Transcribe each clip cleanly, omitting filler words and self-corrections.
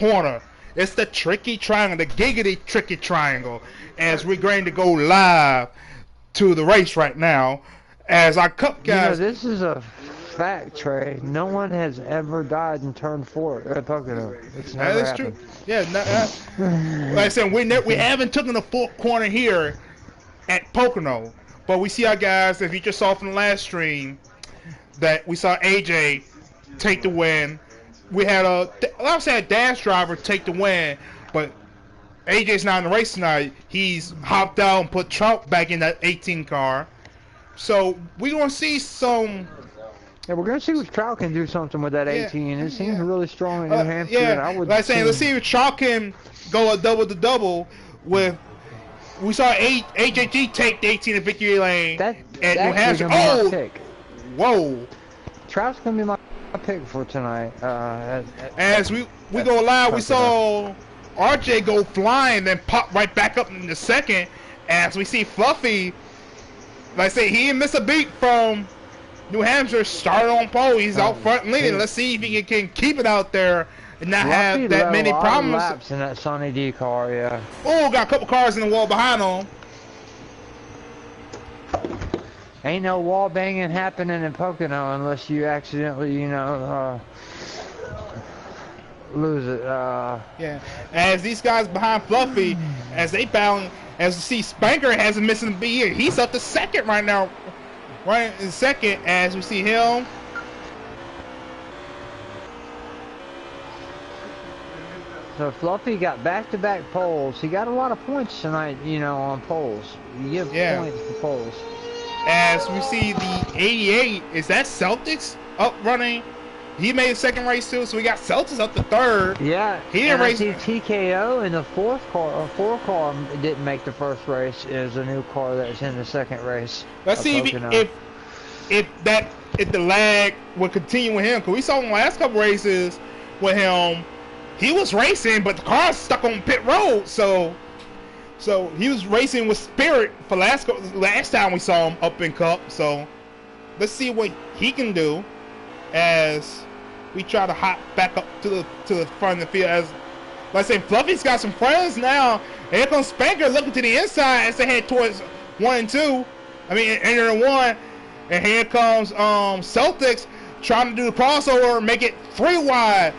corner. It's the tricky triangle, the Giggity tricky triangle, as we're going to go live to the race right now. As our cup guys, this is a fact, Trey. No one has ever died in turn 4 at Pocono. It's never happened. True. Yeah, like I said, we haven't taken the full corner here at Pocono, but we see our guys, as you just saw from the last stream, that we saw AJ take the win. We had I would say a dash driver take the win, but AJ's not in the race tonight. He's hopped out and put Trout back in that 18 car. So we're gonna see some. Yeah, we're gonna see if Trout can do something with that 18. It seems really strong in New Hampshire. Yeah, I would like saying, let's see if Trout can go a double to double with. We saw AJG take the 18 in victory lane at New Hampshire. Oh, pick. Whoa! Trout's gonna be my pick for tonight. As we go live, we saw RJ go flying, then pop right back up in the second. As we see Fluffy, like I say, he didn't miss a beat from New Hampshire. Started on pole. He's out front leading. Let's see if he can keep it out there and not have that many problems. Laps in that Sonny D car, yeah. Oh, got a couple cars in the wall behind him. Ain't no wall banging happening in Pocono unless you accidentally, lose it. Yeah. As these guys behind Fluffy, as they battle, as you see, Spanker hasn't missed a beat here. He's up to second right now. Right in second, as we see him. So Fluffy got back-to-back poles. He got a lot of points tonight, on poles. You give points for poles. As we see the 88, is that Celtics up running? He made a second race too, so we got Celtics up to third. Yeah, he didn't race. TKO in the fourth car didn't make the first race. Is a new car that's in the second race. Let's see if the lag will continue with him, because we saw in the last couple races with him, he was racing, but the car stuck on pit road, so he was racing with Spirit for last time we saw him up in Cup. So let's see what he can do as we try to hop back up to the front of the field. As like I say, Fluffy's got some friends now. And here comes Spanker looking to the inside as they head towards 1 and 2. I mean, entering 1. And here comes Celtics trying to do the crossover and make it 3 wide.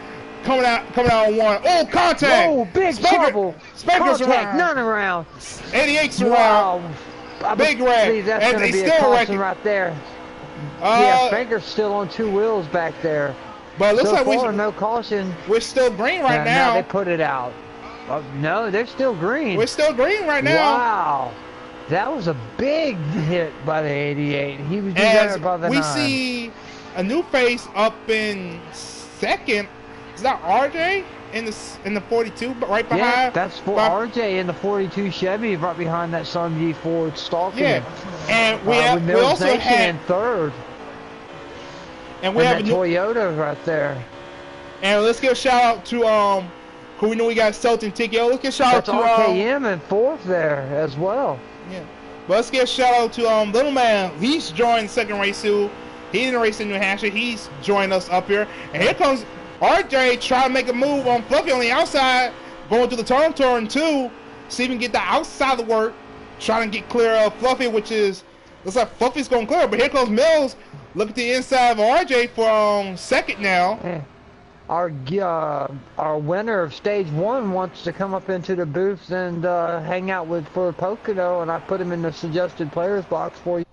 Coming out on 1. Oh, contact! Oh, big trouble! Spanker's around. None around. 88's around. Wow. Big wreck. That's going to be a caution right there. Yeah, Spanker's still on 2 wheels back there. But it looks like no caution. We're still green right now. Now they put it out. No, they're still green. We're still green right now. Wow. That was a big hit by the 88. He was there by the 9. We see a new face up in second. Is that RJ in the 42, but right behind? Yeah, that's for RJ in the 42 Chevy, right behind that Sun G Ford stalking. Yeah, and we also had in third. And we have a Toyota right there. And let's give a shout out to who we know we got Celtic TKO. Let's give a shout out to RKM in fourth there as well. Yeah, but let's give a shout out to Little Man. He's joined second race too. He didn't race in New Hampshire. He's joined us up here, and here comes RJ trying to make a move on Fluffy on the outside, going to the turn 2, see if he can get the outside of the work, trying to get clear of Fluffy, which is, looks like Fluffy's going clear, but here comes Mills, look at the inside of RJ for second now. Yeah. Our winner of stage 1 wants to come up into the booth and hang out for Pocono, and I put him in the suggested players box for you.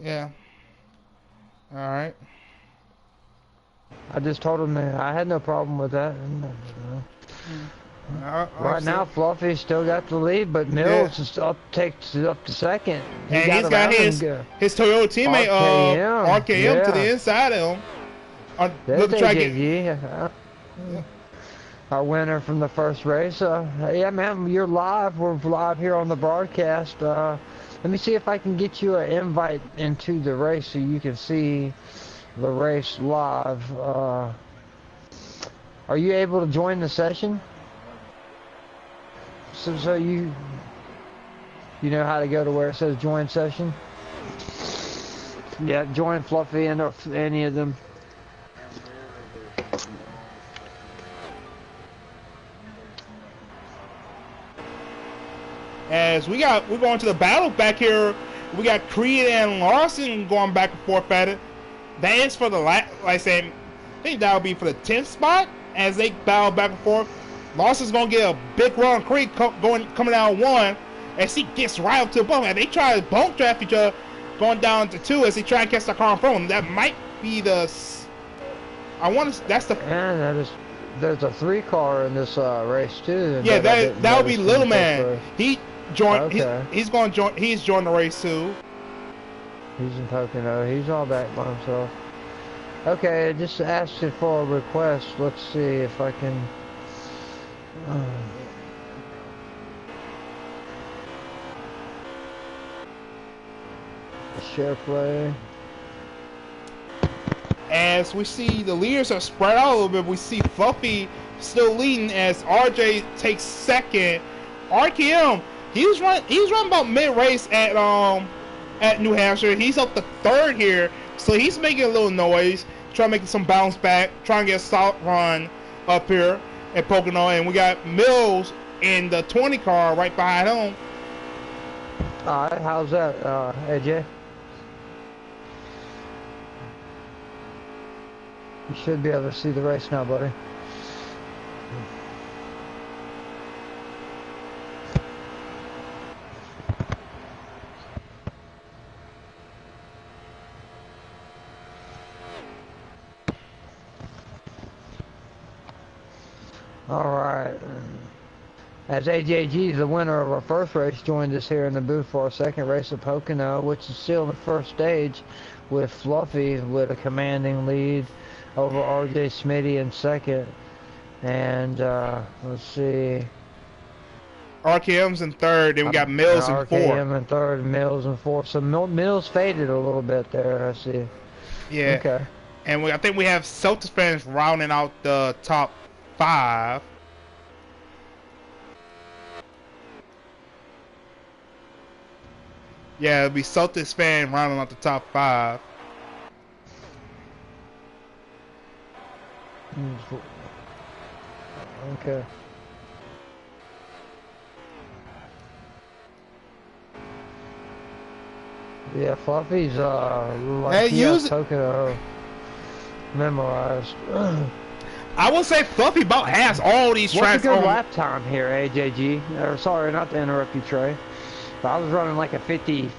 Yeah. All right. I just told him that I had no problem with that. Right now, Fluffy still got the lead, but Mills is takes it up to second. And he's got his Toyota teammate RKM to the inside of him. Our winner from the first race. Yeah, man, you're live. We're live here on the broadcast. Let me see if I can get you an invite into the race so you can see the race live. Are you able to join the session? So you know how to go to where it says join session? Yeah, join Fluffy and any of them. As we're going to the battle back here. We got Creed and Larson going back and forth at it. That is for the like I said, I think that'll be for the 10th spot as they battle back and forth. Larson's gonna get a big run. Creed coming down 1 as he gets right up to the bump. And they try to bump draft each other, going down to 2 as they try and catch the car in front of them. That might be the. That's the. And that is. There's a 3 car in this race too. Yeah, that would be Little Man. He joined. Okay. He's going to join. He's joined the race too. He's in Pocono. He's all back by himself. Okay, just asking for a request. Let's see if I can. Share play. As we see the leaders are spread out a little bit, we see Fluffy still leading as RJ takes second. RKM, he was running about mid race at New Hampshire. He's up to 3rd here, so he's making a little noise, trying to make some bounce back, trying to get a solid run up here at Pocono. And we got Mills in the 20 car right behind him. All right, how's that, AJ? You should be able to see the race now, buddy. All right. As AJG, the winner of our first race, joined us here in the booth for our second race of Pocono, which is still the first stage, with Fluffy with a commanding lead over RJ Smitty in second. And let's see. RKM's in 3rd, then we got Mills in 4th. RKM in 3rd, Mills in 4th. So Mills faded a little bit there, I see. Yeah. Okay. And I think we have Celtics fans rounding out the top 5. Yeah, it'll be Celtics fan rounding out the top 5. Okay. Yeah, Fluffy's like he has Pocono memorized. I will say Fluffy about has all these tracks. What's a good lap time here, AJG? Sorry, not to interrupt you, Trey. But I was running like a 50,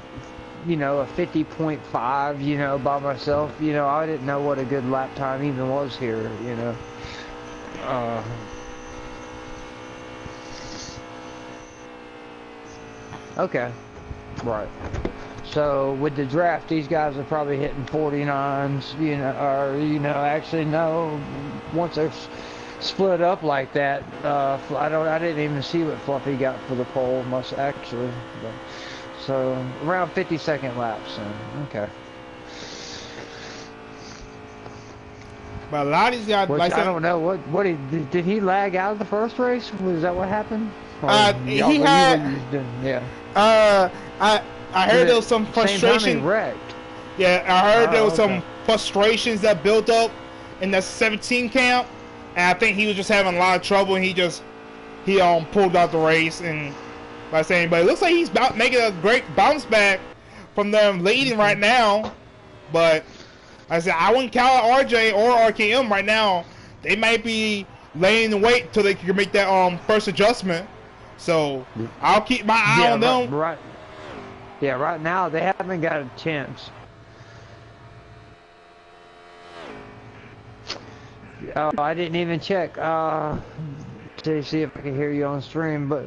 you know, a 50.5, you know, by myself. You know, I didn't know what a good lap time even was here, you know. Okay. Right. So with the draft, these guys are probably hitting 49s, you know, or, you know, actually no, once they're split up like that, I didn't even see what Fluffy got for the pole, must actually, but, so around 50-second laps, okay. But a lot of these guys, like I don't know, what did he lag out of the first race? Was that what happened? He had, yeah. I heard there was some frustration. Yeah, I heard there was some frustrations that built up in the 17 camp, and I think he was just having a lot of trouble. And he pulled out the race, and by saying, but it looks like he's about making a great bounce back from them leading right now. But like I said, I wouldn't count out RJ or RKM right now. They might be laying the wait till they can make that first adjustment. So I'll keep my eye on them. Right. Yeah, right now they haven't got a chance. Oh, I didn't even check to see if I can hear you on stream, but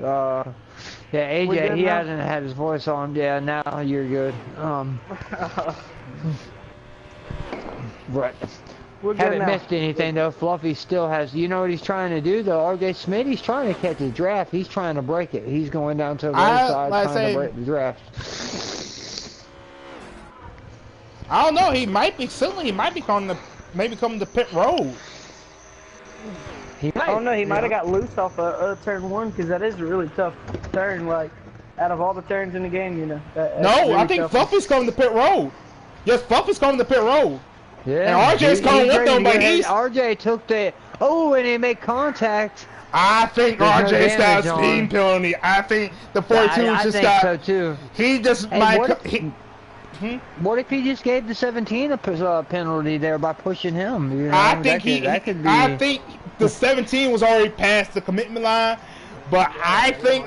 yeah, AJ, he hasn't had his voice on. Yeah, now you're good. Right. Haven't missed anything though. Fluffy still has. You know what he's trying to do though? RJ Smith, he's trying to catch his draft. He's trying to break it. He's going down to the right side trying to break the draft. I don't know. He might be coming to pit road. I don't know. He might have got loose off turn 1 because that is a really tough turn. Like Out of all the turns in the game, you know. That's No, really I think tough. Fluffy's coming to pit road. Yes, Fluffy's coming to pit road. Yeah. And RJ's coming with ready them, to but go ahead. he's... RJ took the... Oh, and he made contact. I think There's no RJ's got a damage speeding on. penalty. I think the 42 I just think got... so, too. He just Hey, might... what if he just gave the 17 a penalty there by pushing him? You know, I think that could be... I think the 17 was already past the commitment line, but I think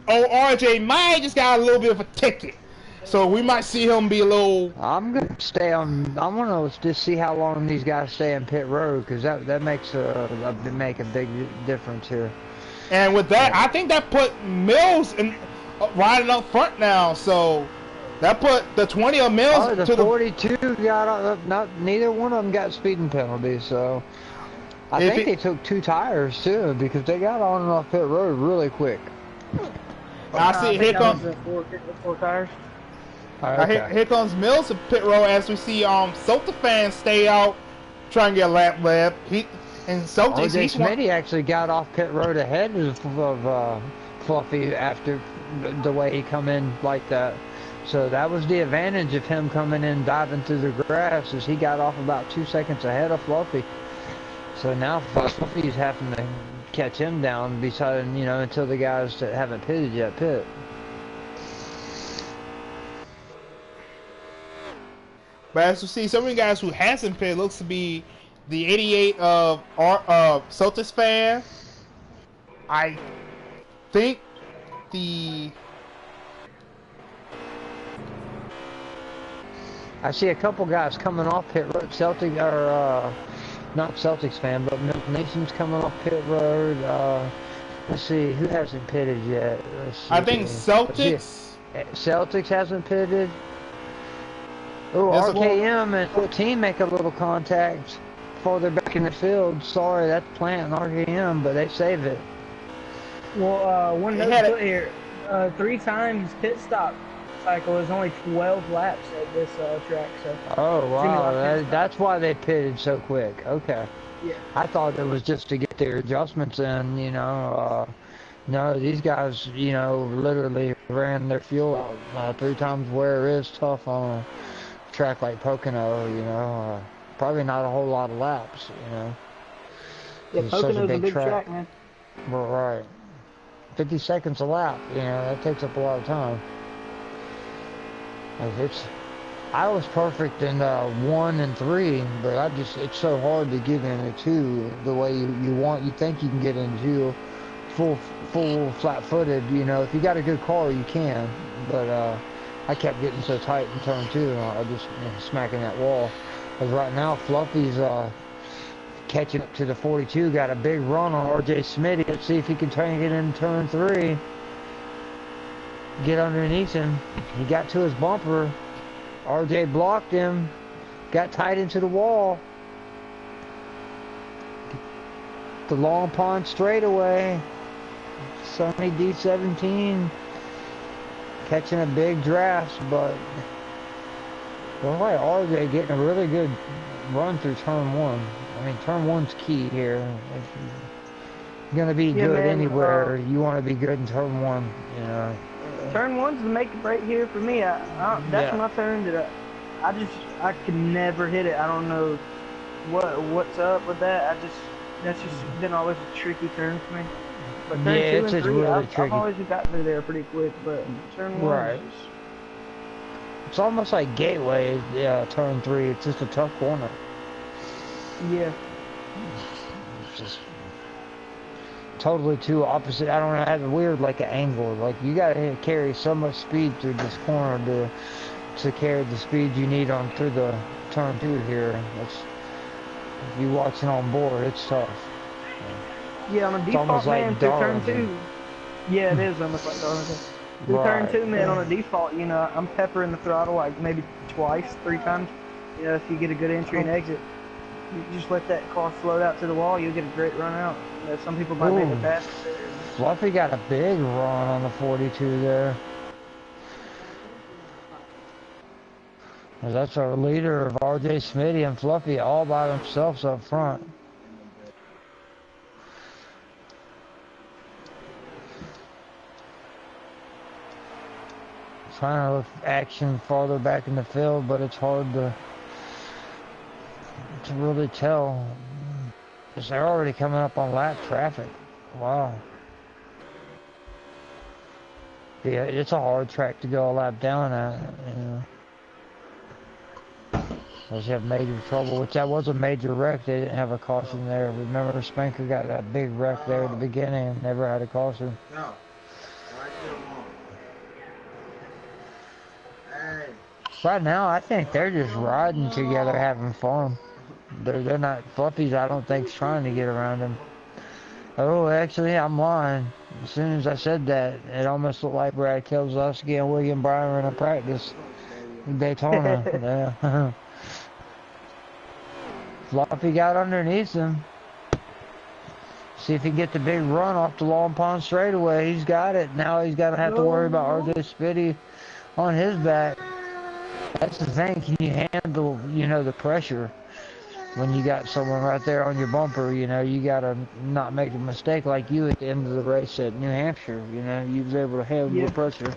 RJ might just got a little bit of a ticket, so we might see him be a little. I'm gonna stay on. I want to just see how long these guys stay in pit road, because that makes make a big difference here. And with that, I think that put Mills in riding up front now, so. That put the 20 of Mills the to 42 got neither one of them got speeding penalties, so I think they took 2 tires too, because they got on and off pit road really quick. I see here comes four tires. Okay. Here comes Mills to pit road as we see Sota fans stay out trying to get a lap. RJ Smitty actually got off pit road ahead of Fluffy after the way he come in like that. So that was the advantage of him coming in, diving through the grass, is he got off about 2 seconds ahead of Fluffy. So now Fluffy's having to catch him down, until the guys that haven't pitted yet pit. But as you see, some of the guys who hasn't pitted looks to be the 88 of Sotis fan. I think I see a couple guys coming off pit road. Not Celtics fan, but Milk Nation's coming off pit road. Let's see, who hasn't pitted yet? I think Celtics. Celtics hasn't pitted. Oh, RKM and 14 make a little contact farther back in the field. Sorry, that's planting RKM, but they save it. Well, one note put here: 3 times pit stop cycle is only 12 laps at this track. So. Oh wow, that's why they pitted so quick. Okay. Yeah. I thought it was just to get their adjustments in. No, these guys, literally ran their fuel out 3 times where it is tough on a track like Pocono. Probably not a whole lot of laps. Yeah, Pocono's a big track, man. Right. 50 seconds a lap. That takes up a lot of time. I was perfect in 1 and 3, but it's so hard to get into 2 the way you want. You think you can get into 2 full flat-footed. If you got a good car, you can. But I kept getting so tight in turn 2, and I just smacking that wall. Because right now, Fluffy's catching up to the 42. Got a big run on RJ Smitty. Let's see if he can try and get in turn 3. Get underneath him. He got to his bumper. RJ blocked him. Got tight into the wall. The Long Pond straightaway. Sonny D17 catching a big draft, but looks like RJ getting a really good run through turn 1. I mean, turn 1's key here. If you're gonna be good anywhere, you want to be good in turn 1. Turn 1's the make or break here for me. That's my turn that I can never hit it. I don't know what's up with that. That's just been always a tricky turn for me. But turn 2 and 3, I've always gotten through there pretty quick. But turn 1, right. It's almost like Gateway. Yeah, turn 3. It's just a tough corner. Yeah. It's just totally 2 opposite. I don't know, have a weird like an angle. Like you gotta carry so much speed through this corner to carry the speed you need on through the turn 2 here. If you watching on board, it's tough. Yeah, on a default, man, through turn 2. Yeah, it is almost like Darlington. Through turn 2, man, on a default, I'm peppering the throttle like maybe twice, 3 times. If you get a good entry and exit, you just let that car float out to the wall, you'll get a great run out. Some people might make it fast. Fluffy got a big run on the 42 there. That's our leader of RJ Smitty and Fluffy all by themselves up front. trying to look action farther back in the field, but it's hard to really tell. Because they're already coming up on lap traffic. Wow. Yeah, it's a hard track to go a lap down at, you know. Unless you have major trouble, which that was a major wreck. They didn't have a caution there. Remember, Spanker got that big wreck there at the beginning and never had a caution. No. Right now, I think they're just riding together, having fun. They're not Fluffy's. I don't think trying to get around him. Oh, actually, I'm lying. As soon as I said that, it almost looked like Brad Keselowski and William Byron in a practice in Daytona. Yeah. Fluffy got underneath him. See if he can get the big run off the Long Pond straightaway. He's got it. Now he's got to have to worry about RJ Spitty on his back. That's the thing. Can you handle, you know, the pressure when you got someone right there on your bumper? You know, you got to not make a mistake like you at the end of the race at New Hampshire. You know, you was able to handle the pressure.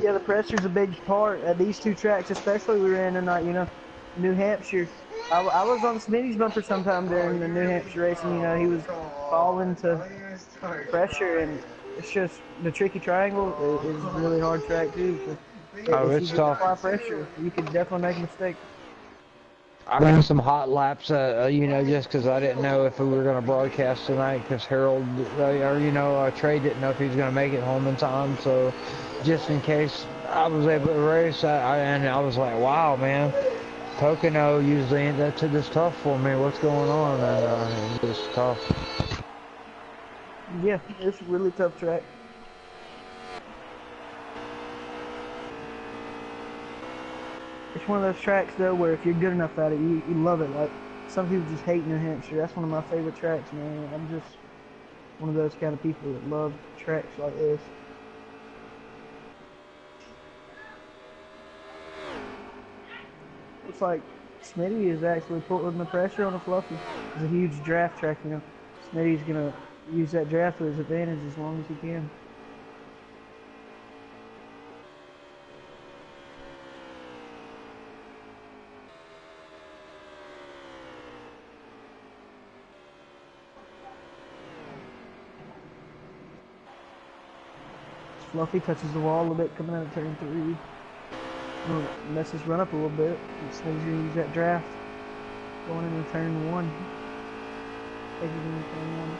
Yeah, the pressure's a big part at these two tracks, especially we ran tonight, you know. New Hampshire. I was on Smitty's bumper sometime during the New Hampshire race, and, you know, he was falling to pressure, and it's just the tricky triangle is a really hard track, too. Oh, it's tough. Apply pressure, you could definitely make a mistake. I ran some hot laps, you know, just because I didn't know if we were going to broadcast tonight, because Harold, or, you know, Trey didn't know if he was going to make it home in time, so just in case I was able to race, and I was like, wow, man, Pocono usually ain't that this tough for me. What's going on? And it was tough. Yeah, it's a really tough track. It's one of those tracks, though, where if you're good enough at it, you love it. Like, some people just hate New Hampshire. That's one of my favorite tracks, man. I'm just one of those kind of people that love tracks like this. Looks like Smitty is actually putting the pressure on the Fluffy. It's a huge draft track, you know. Smitty's going to use that draft to his advantage as long as he can. Fluffy touches the wall a little bit coming out of turn 3. Mess his run up a little bit. Smitty's going to use that draft going into turn 1. Take it into turn 1.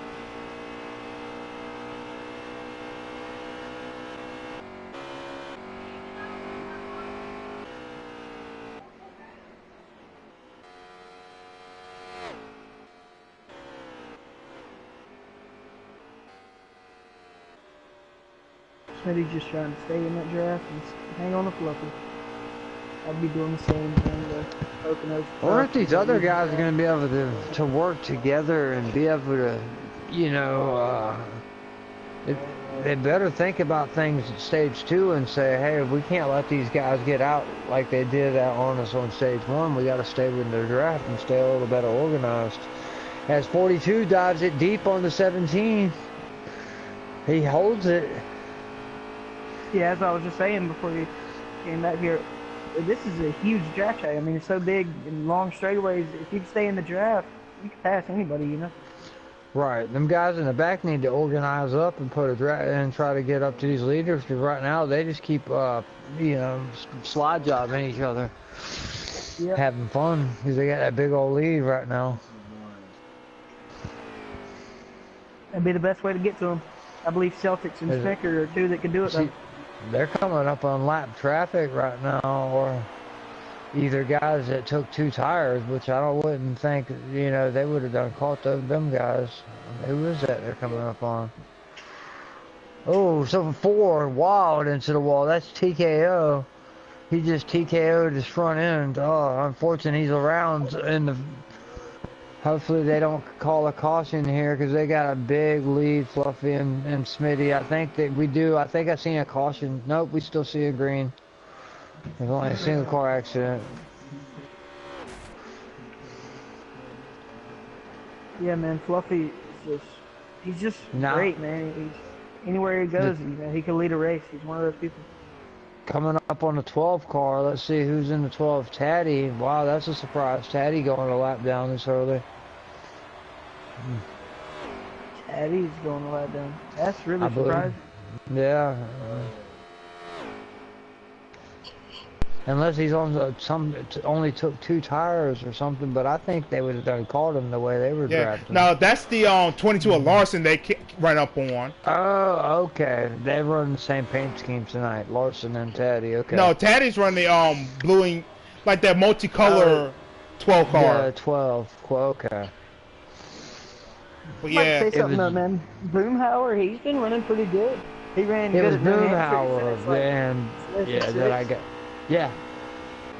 Smitty's just trying to stay in that draft and hang on to Fluffy. I'd be doing the same thing with Pocono. Or if these other guys are going to be able to work together and be able to, you know, they better think about things at stage 2 and say, hey, we can't let these guys get out like they did out on us on stage 1. We got to stay with their draft and stay a little better organized. As 42 dives it deep on the 17, he holds it. Yeah, as I was just saying before you came back here, this is a huge draft track. I mean, it's so big and long straightaways. If you can stay in the draft, you can pass anybody, you know. Right. Them guys in the back need to organize up and put a draft and try to get up to these leaders, because right now they just keep, you know, slide jobbing each other. Yep. Having fun because they got that big old lead right now. That'd be the best way to get to them. I believe Celtics and Spencer are two that can do it, though. They're coming up on lap traffic right now, or either guys that took 2 tires, which I wouldn't think, you know, they would have done caught them guys. Who is that they're coming up on? Oh, so 4 wild into the wall. That's TKO. He just TKO'd his front end. Oh, unfortunately, he's around in the... Hopefully they don't call a caution here, because they got a big lead, Fluffy and Smitty. I think that we do. I think I seen a caution. Nope, we still see a green. There's only a single car accident. Yeah, man, Fluffy is just, he's just great, man. Anywhere he goes, he can lead a race. He's one of those people. Coming up on the 12 car, let's see who's in the 12. Taddy. Wow, that's a surprise. Taddy going a lap down this early. Taddy's going a lap down. That's really surprising. Yeah. Unless he's on only took 2 tires or something, but I think they would have done caught him the way they were drafting. No, that's the 22 of Larson they ran up on. Oh, okay. They run the same paint scheme tonight, Larson and Taddy. Okay. No, Taddy's running the bluing, like that multicolor 12 car. Yeah, 12. Okay. But yeah, say something though, man. Boomhauer, he's been running pretty good. He ran good. It was Boomhauer, and that I got. Yeah.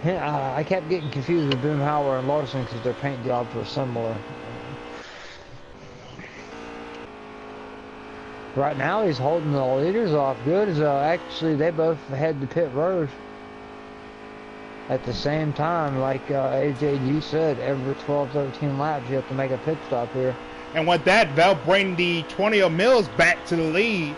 I kept getting confused with Boomhauer and Larson because their paint jobs were similar. Right now he's holding the leaders off good as actually they both head to pit road at the same time. Like AJG said, every 12-13 laps you have to make a pit stop here. And with that, they'll bring the 20 of Mills back to the lead.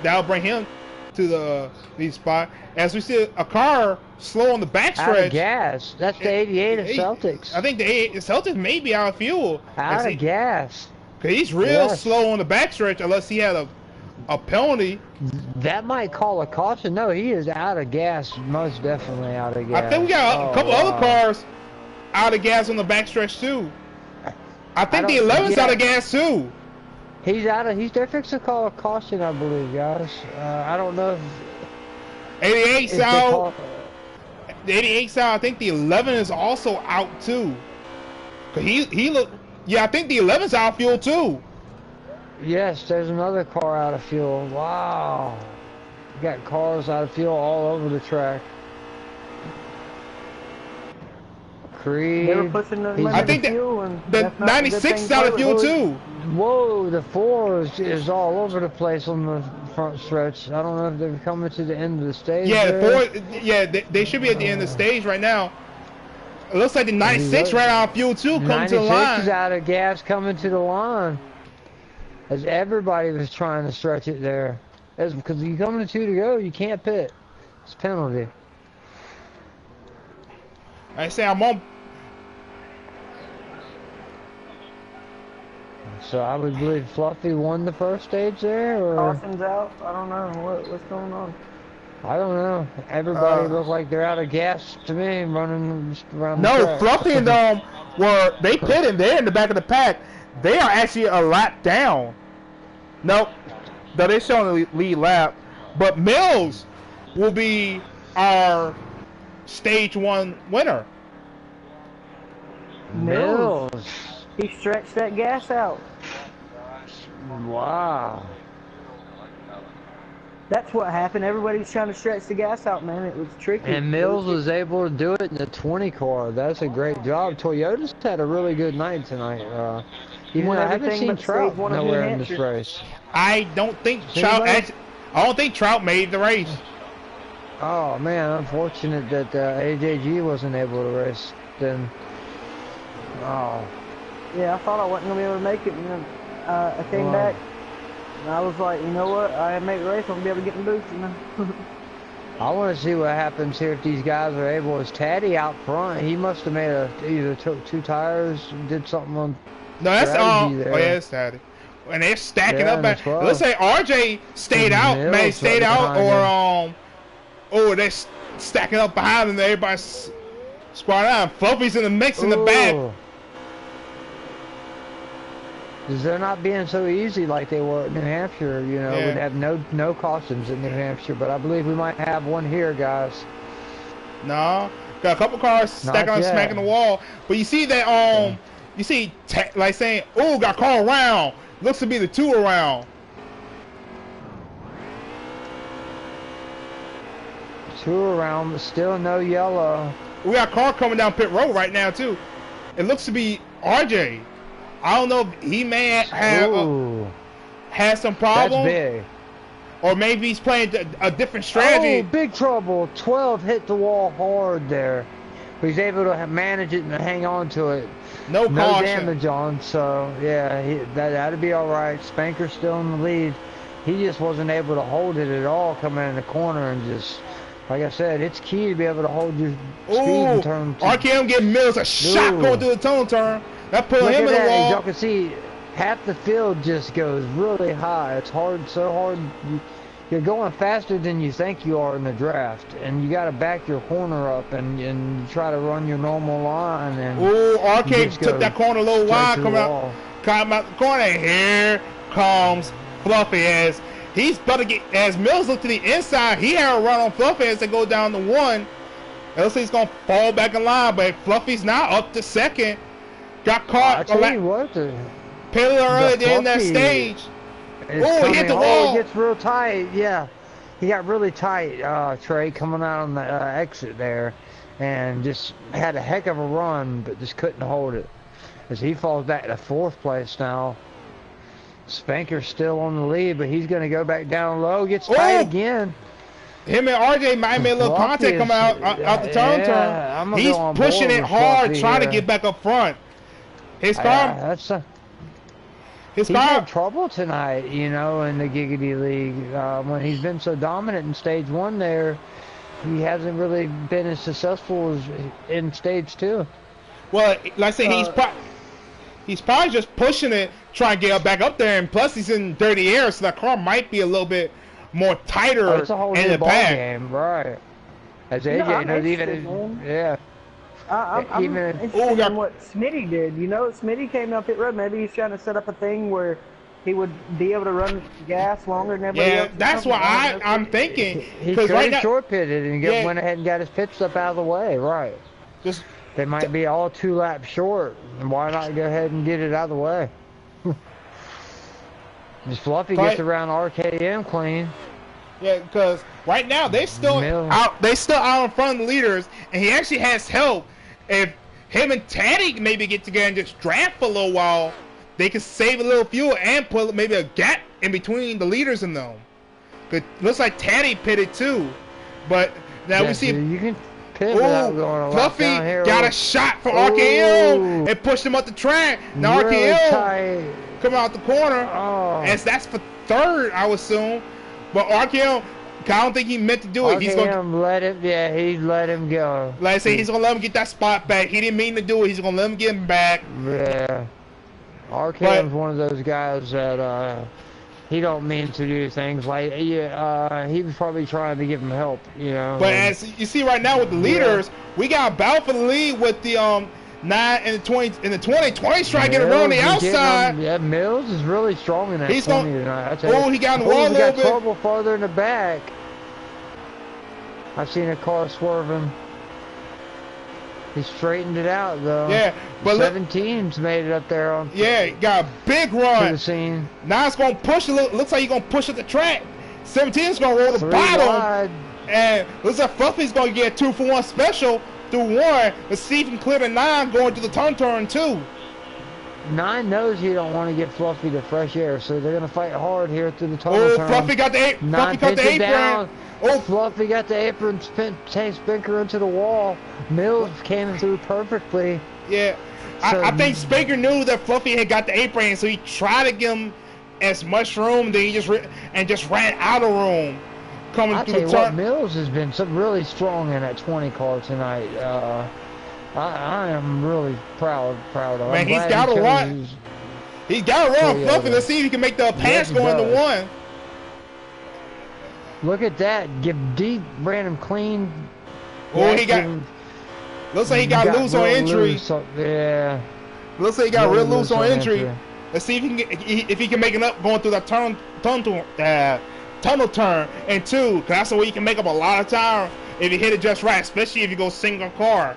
That'll bring him to the lead spot. As we see a car slow on the backstretch. Out of gas. That's the 88 of Celtics. I think the Celtics may be out of fuel. Out of gas. Because he's real slow on the backstretch unless he had a penalty. That might call a caution. No, he is out of gas. Most definitely out of gas. I think we got a couple other cars out of gas on the backstretch too. I think the 11's out of gas too. They're fixing to call a caution, I believe, guys. I don't know if 88's out. The 88's out. I think the 11 is also out too. Cause he look. Yeah, I think the 11's out of fuel too. Yes, there's another car out of fuel. Wow. We got cars out of fuel all over the track. Creed. They were pushing the I think the 96 is out of fuel too. Whoa, the 4 is all over the place on the front stretch. I don't know if they're coming to the end of the stage. Yeah, the 4. Yeah, they should be at the end of the stage right now. It looks like the 96 ran out of fuel too, coming to the line. 96 is out of gas coming to the line. As everybody was trying to stretch it there. That's because you coming to 2 to go, you can't pit. It's a penalty. I say I'm on. So I would believe Fluffy won the first stage there, or Carson's out. I don't know what's going on. I don't know. Everybody look like they're out of gas to me, running around. No, Fluffy and they pitted. They're in the back of the pack. They are actually a lap down. Nope. No, they're showing the lead lap. But Mills will be our stage 1 winner. Mills. He stretched that gas out. Wow. That's what happened. Everybody's trying to stretch the gas out, man. It was tricky. And Mills was able to do it in the 20 car. That's a great job. Toyota's had a really good night tonight. Even though I haven't seen Trout nowhere in this race. I don't think Trout made the race. Oh man, unfortunate that AJG wasn't able to race then. Oh. Yeah, I thought I wasn't gonna be able to make it, and then I came back, and I was like, you know what? I made the race. I'm gonna be able to get in the booth, you know. I want to see what happens here if these guys are able. Is Taddy out front? He must have made either took 2 tires, did something on. No, that's there. Oh yeah, it's Taddy. And they're stacking up. Let's say RJ stayed out, or they're stacking up behind them. Everybody's squatting out. Fluffy's in the mix in the back. Because they're not being so easy like they were at New Hampshire, you know. We'd have no cautions in New Hampshire, but I believe we might have one here, guys. No, got a couple cars smacking the wall. But you see that you see like saying, "Oh, got car around." Looks to be the 2 around. 2 around, but still no yellow. We got a car coming down pit road right now too. It looks to be RJ. I don't know if he may have had some problem. That's big. Or maybe he's playing a different strategy. Oh, big trouble. 12 hit the wall hard there. But he's able to manage it and hang on to it. No damage on, so yeah, that'd be all right. Spanker's still in the lead. he just wasn't able to hold it at all coming in the corner and just, like I said, it's key to be able to hold your speed and turn. RKM getting Mills a shot going through the tunnel turn. That put him in the wall. As y'all can see, half the field just goes really high. It's hard, so hard. You're going faster than you think you are in the draft, and you got to back your corner up and try to run your normal line. And RK took that corner a little wide, come out the corner. And here comes Fluffy as he's about to get, as Mills looked to the inside, he had a run on Fluffy as they go down to 1. It looks like he's going to fall back in line, but Fluffy's now up to 2nd. Got caught. I tell you what, Pillar early there in that stage. Oh, he hit the wall. It gets real tight. Yeah, he got really tight. Trey coming out on the exit there, and just had a heck of a run, but just couldn't hold it. As he falls back to 4th place now. Spanker's still on the lead, but he's going to go back down low. Gets tight again. Him and RJ might make a little contact coming out the turn. He's pushing it hard, trying to get back up front. His car. He's had trouble tonight, you know, in the Giggity League. When he's been so dominant in Stage 1 there, he hasn't really been as successful as in Stage 2. Well, like I say, he's probably just pushing it, trying to get back up there, and plus he's in dirty air, so that car might be a little bit more tighter it's a whole in new the back. Game, right? As AJ knows, even yeah. I'm interested in what Smitty did. You know, Smitty came up pit road. Maybe he's trying to set up a thing where he would be able to run gas longer than everybody else. Yeah, that's what I'm thinking. He could have short pitted and went ahead and got his pit stop out of the way, right? They might be all 2 laps short, and why not go ahead and get it out of the way? Just Fluffy gets around RKM clean. Yeah, because right now they're still out. They still out in front of the leaders, and he actually has help. If him and Taddy maybe get together and just draft for a little while, they can save a little fuel and put maybe a gap in between the leaders and them. It looks like Taddy pitted too, but now we see. You can pit without going Fluffy got a shot for RKM and pushed him up the track. Now RKM come out the corner, and that's for 3rd, I would assume. But RKM, I don't think he meant to do it. He's gonna let him. Yeah, he let him go. Like I say, he's gonna let him get that spot back. He didn't mean to do it. He's gonna let him get him back. Yeah, RKM's one of those guys that he don't mean to do things like. He was probably trying to give him help, you know. But as you see right now with the leaders, we got a battle for the lead with the 9 and the 20 in the 20's trying to get around the outside. Yeah, Mills is really strong in that. He's going. He got in the wall a little bit. He got trouble farther in the back. I've seen a car swerving. He straightened it out though. Yeah, but 17's made it up there on. Yeah, got a big run. To the scene. Now it's gonna push a little. Looks like he's gonna push at the track. 17's gonna roll the bottom, wide. and looks like Fluffy's gonna get a 2-for-1 special through 1. Let's see if he can clear the 9 going to the turn 2. 9 knows you don't want to get Fluffy to fresh air, so they're gonna fight hard here through the tunnel turn. Fluffy got the apron. Fluffy got the apron. Fluffy got the apron, takes Spanker into the wall. Mills came through perfectly. Yeah, so, I think Spanker knew that Fluffy had got the apron, so he tried to give him as much room. Then he just ran out of room coming through the turn. What, Mills has been really strong in that 20 car tonight. I am really proud of him. Man, he's got to run. He's got to run Fluffy. Let's see if he can make the pass go into 1. Look at that. Give deep, ran him clean. He got. Looks like he got loose on injury. Yeah. Looks like he got real loose on injury. Let's see if he can make it up going through that tunnel turn and 2. Cause that's the way you can make up a lot of time if you hit it just right, especially if you go single car.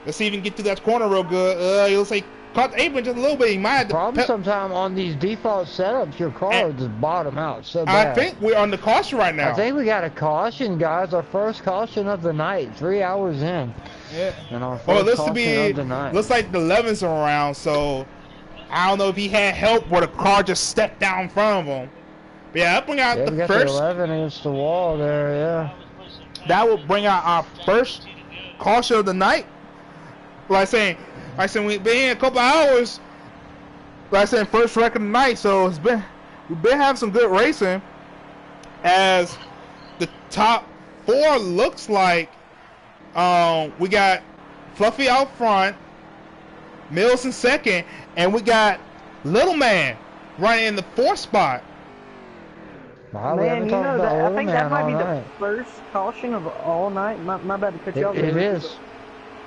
Let's see if he can get through that corner real good. He looks like caught the apron just a little bit. He might have problem sometime on these default setups, your car will just bottom out so bad. I think we're on the caution right now. I think we got a caution, guys. Our first caution of the night, 3 hours in. Yeah. And our first caution of the night. Looks like the 11's are around, so I don't know if he had help or the car just stepped down in front of him. But yeah, that bring out the got first. The 11 against the wall there, yeah. That will bring out our first caution of the night. Like I said, we've been here a couple hours. Like I said, first record of the night, so it's been we've been having some good racing. As the top 4 looks like, we got Fluffy out front, Mills in second, and we got Little Man running in the 4th spot. Wow, man, you know that I think that might be the first caution of all night. My bad to cut you off. It is.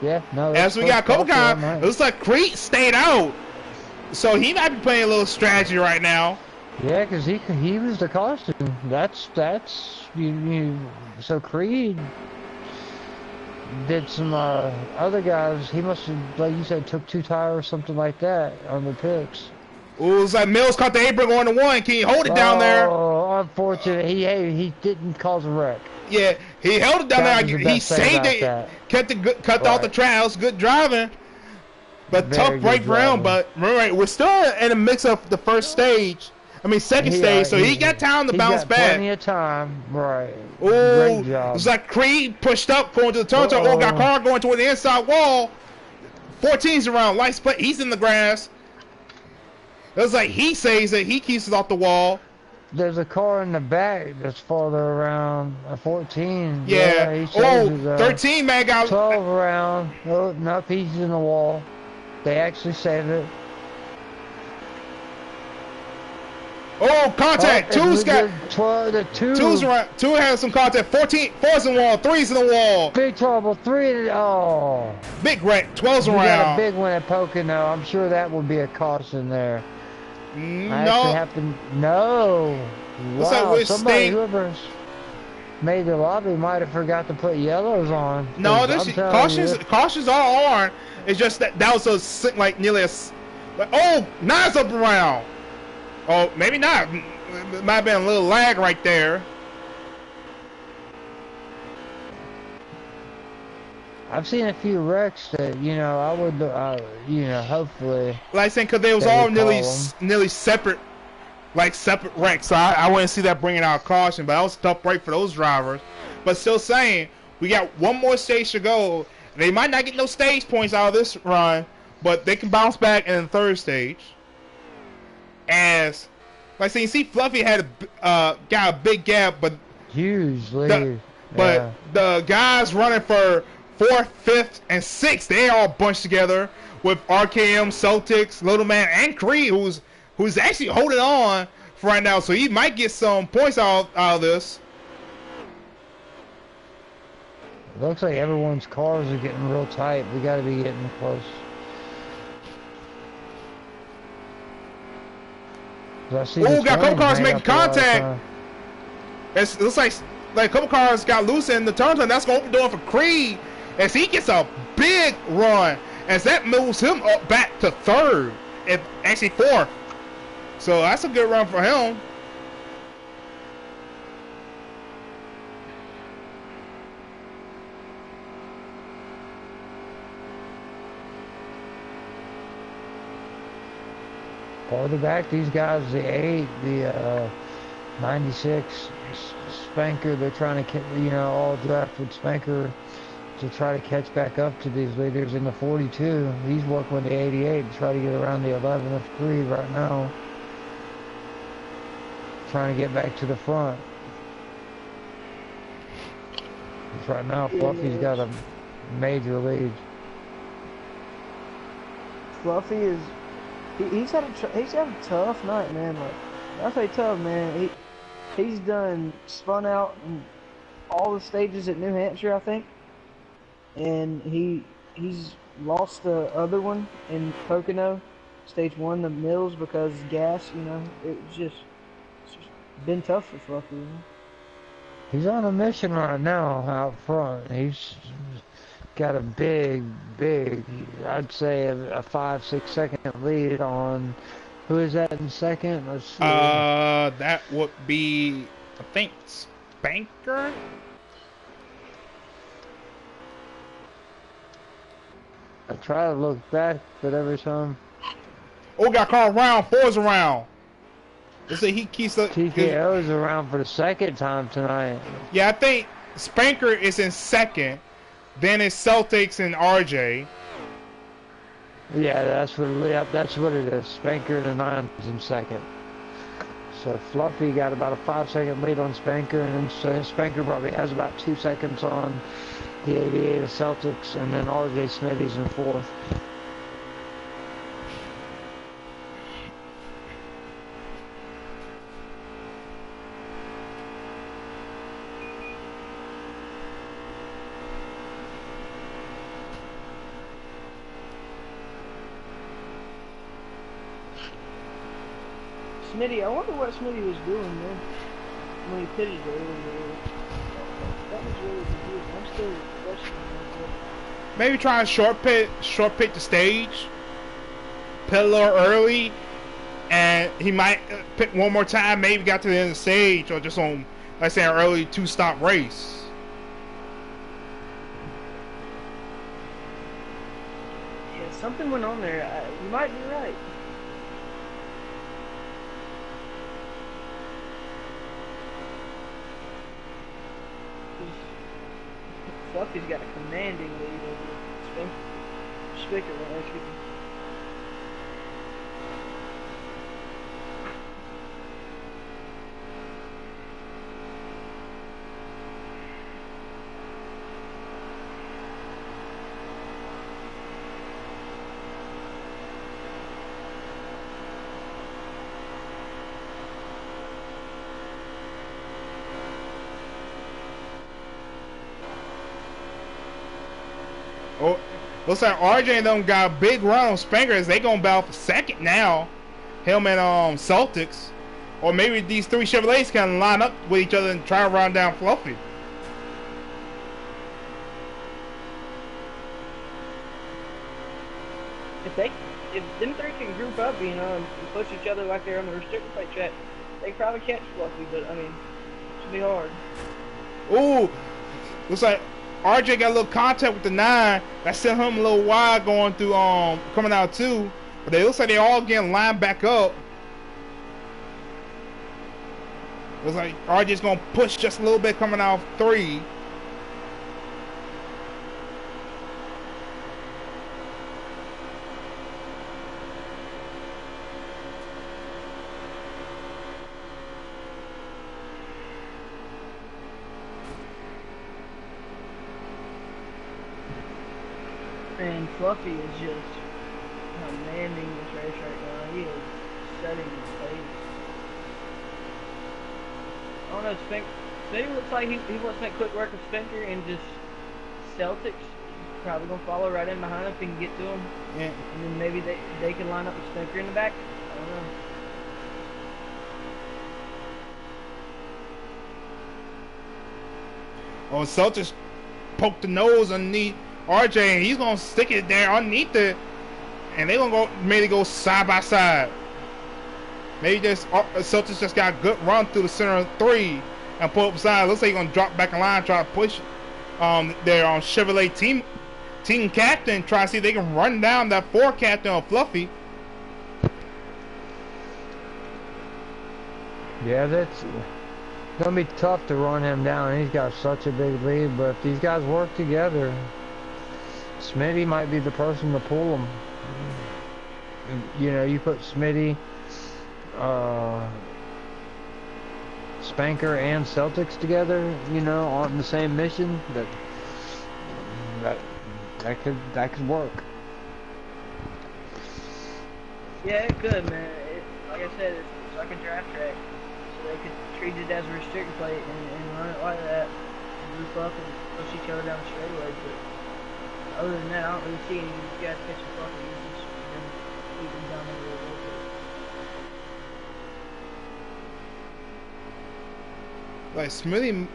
Yeah, no. As we got Pocono, it looks like Creed stayed out, so he might be playing a little strategy right now. Yeah, because he was the caution. That's so Creed did some other guys. He must have, like you said, took 2 tires or something like that on the picks. Ooh, it was like Mills caught the apron going to 1. Can you hold it down there? Oh, unfortunate. He didn't cause a wreck. Yeah, he held it down there. He saved it. Cut off the trails. Good driving. But very tough break for him. But remember, we're still in the mix of the first stage. I mean, second stage. So he got time to bounce back. Plenty of time. Right. Ooh, great job. It's like Creed pushed up going to the turn. Oh, got car going toward the inside wall. 14's around. Light split. He's in the grass. It was like he saves it. He keeps it off the wall. There's a car in the back that's farther around. 14. Yeah. He 13 man got 12 around. Oh, nope, he's in the wall. They actually saved it. Oh, contact. Two's got 12. The two. Two's around. 2 has some contact. 14. 4's in the wall. 3's in the wall. Big trouble. 3. Oh. Big wreck. 12's around. We got a big one at Pocono. I'm sure that will be a caution there. No. I actually have to. No. Wow. Like whoever made the lobby might have forgot to put yellows on. No, this cautions are on. It's just that was like nearly a. Oh, Nas up around. Oh, maybe not. It might have been a little lag right there. I've seen a few wrecks that, I would, hopefully. Like saying, because they was all nearly separate, separate wrecks. So I wouldn't see that bringing out caution, but that was a tough break for those drivers. But still saying, we got one more stage to go. They might not get no stage points out of this run, but they can bounce back in the 3rd stage. As, like saying, you see Fluffy had got a big gap, but huge lead. The guys running for 4th, 5th, and 6th, they all bunched together with RKM, Celtics, Little Man, and Creed, who's actually holding on for right now. So he might get some points out of this. It looks like everyone's cars are getting real tight. We got to be getting close. Oh, got a couple cars making contact. It looks like a couple cars got loose in the turn. That's going to open the door for Creed as he gets a big run as that moves him up back to 3rd, actually 4th. So that's a good run for him. Farther back, these guys, the 8, the 96 Spanker, they're trying to, all draft with Spanker to try to catch back up to these leaders in the 42. He's working with the 88 to try to get around the 11 of 3 right now. Trying to get back to the front. Right now, Fluffy's got a major lead. Fluffy is... He's had a tough night, man. Like, I say tough, man. He's spun out in all the stages at New Hampshire, I think, and he's lost the other one in Pocono, stage 1, the Mills, because gas. It's just been tough for Fluffy. He's on a mission right now out front. He's got a big, I'd say a 5-6 second lead on, who is that in second? Let's see. That would be, I think, Spanker. I try to look back, but every time. Oh, got car around. 4's around. Let's say he keeps the TKO's around for the 2nd time tonight. Yeah, I think Spanker is in 2nd. Then it's Celtics and RJ. Yeah, that's what it is. Spanker the 9 is in 2nd. So Fluffy got about a 5-second lead on Spanker, and then so Spanker probably has about 2 seconds on the Aviator Celtics, and then RJ Smitty's in 4th. Smitty, I wonder what Smitty was doing, man, when he pitted earlier. That was really confusing. I'm still questioning myself. Maybe try and short pit the stage, pit a little early, and he might pit one more time. Maybe got to the end of the stage, or just on, let's say, an early 2-stop race. Yeah, something went on there. You might be right. Fluffy's got a commanding lead over Spicker. Oh, looks like RJ and them got a big run on Spankers. They gonna battle for second now. Him and Celtics, or maybe these 3 Chevrolets can line up with each other and try to run down Fluffy. If them 3 can group up, you know, and push each other like they're on the restricted plate track, they probably catch Fluffy. But I mean, it should be hard. Ooh, looks like RJ got a little contact with the 9. That sent him a little wide going through coming out 2. But it looks like they all getting lined back up. Looks like RJ's gonna push just a little bit coming out 3. And Fluffy is just commanding this race right now. He is setting the pace. I don't know, Smitty looks like he wants to make quick work of Spencer, and just Celtics probably going to follow right in behind him if he can get to him. Yeah. And then maybe they can line up with Spencer in the back. I don't know. Oh, Celtics poked the nose underneath RJ, and he's gonna stick it there underneath it, and they're gonna maybe go side by side. Maybe just Celtics just got a good run through the center of 3 and pull up side. Looks like he's gonna drop back in line, try to push their Chevrolet team captain, try to see if they can run down that 4 captain of Fluffy. Yeah, that's gonna be tough to run him down. He's got such a big lead, but if these guys work together, Smitty might be the person to pull him. You know, you put Smitty, Spanker, and Celtics together, you know, on the same mission. That could work. Yeah, it could, man. Like I said, it's like a draft track, so they could treat it as a restricted plate and run it like that, group up and push each other down the straightaway. But other than that, I don't really see any of these guys catching Fluffy. Just keep them down there a little bit. Like Smitty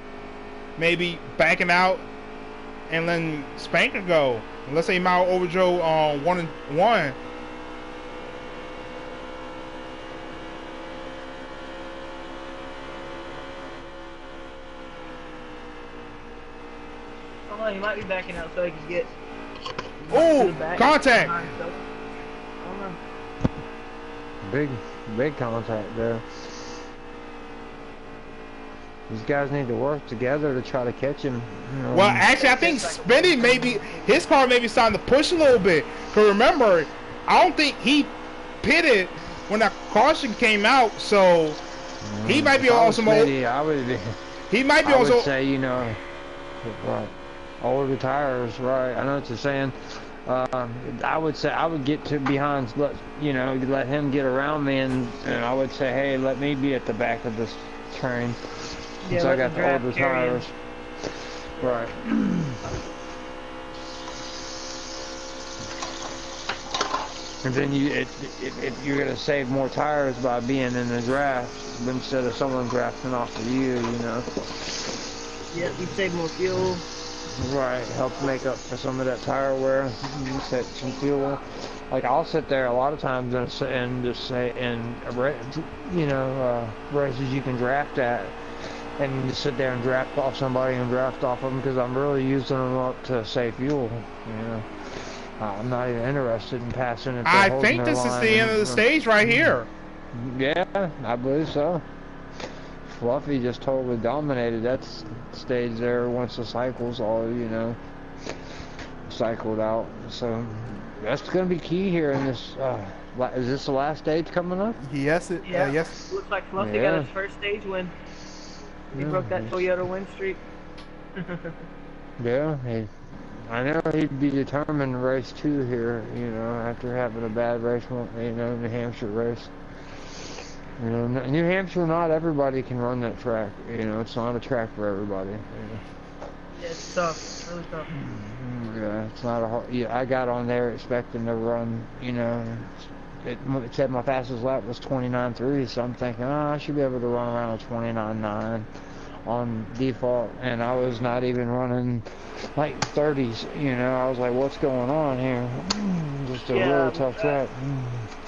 maybe backing out and letting Spanker go. Let's say he might overdrove 1-1. Oh, he might be backing out so he can get. Oh, contact! I don't know. Big contact there. These guys need to work together to try to catch him. You know. Well, actually, I think Smitty maybe his car may be starting to push a little bit. Cause remember, I don't think he pitted when that caution came out. So He might be on some old. I would. He might be I on would say, you know, right, older tires, right? I know what you're saying. I would say I would get to behind, you know, let him get around me, and I would say, hey, let me be at the back of this train. Yeah, so I got the older tires. Right. And then you're gonna save more tires by being in the draft instead of someone drafting off of you, you know. Yeah, you save more fuel. Right, help make up for some of that tire wear. You save some fuel. Like I'll sit there a lot of times and just say, you know, races you can draft at, and just sit there and draft off somebody and draft off them because I'm really using them up to save fuel, you know. I'm not even interested in passing if I think this is the end of the stage right here. Yeah, I believe so. Fluffy just totally dominated that stage there once the cycles all, you know, cycled out. So that's going to be key here in this. Is this the last stage coming up? Yes, yes. Looks like Fluffy got his first stage win. He broke that Toyota win streak. Yeah, I know he'd be determined to race 2 here, you know, after having a bad race, you know, New Hampshire race. You know, New Hampshire, not everybody can run that track. You know, it's not a track for everybody. You know. Yeah, it's tough. It's really tough. Yeah, it's not a hard... Yeah, I got on there expecting to run, you know... It said my fastest lap was 29.3, so I'm thinking, I should be able to run around a 29.9 on default, and I was not even running like 30s, you know. I was like, what's going on here? Just a really tough track.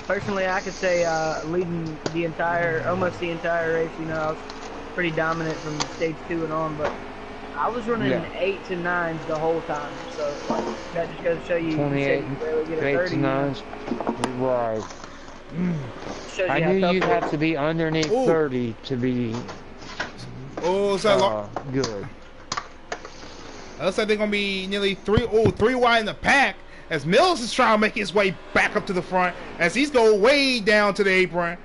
Personally, I could say leading almost the entire race, you know, I was pretty dominant from stage 2 and on, but I was running 8s and 9s the whole time, so that just goes to show you, 28, you barely get a 30. 8s and 9s, right. I knew you'd have to be underneath 30 to be good. Looks like they're going to be nearly 3 wide in the pack, as Mills is trying to make his way back up to the front, as he's going way down to the apron,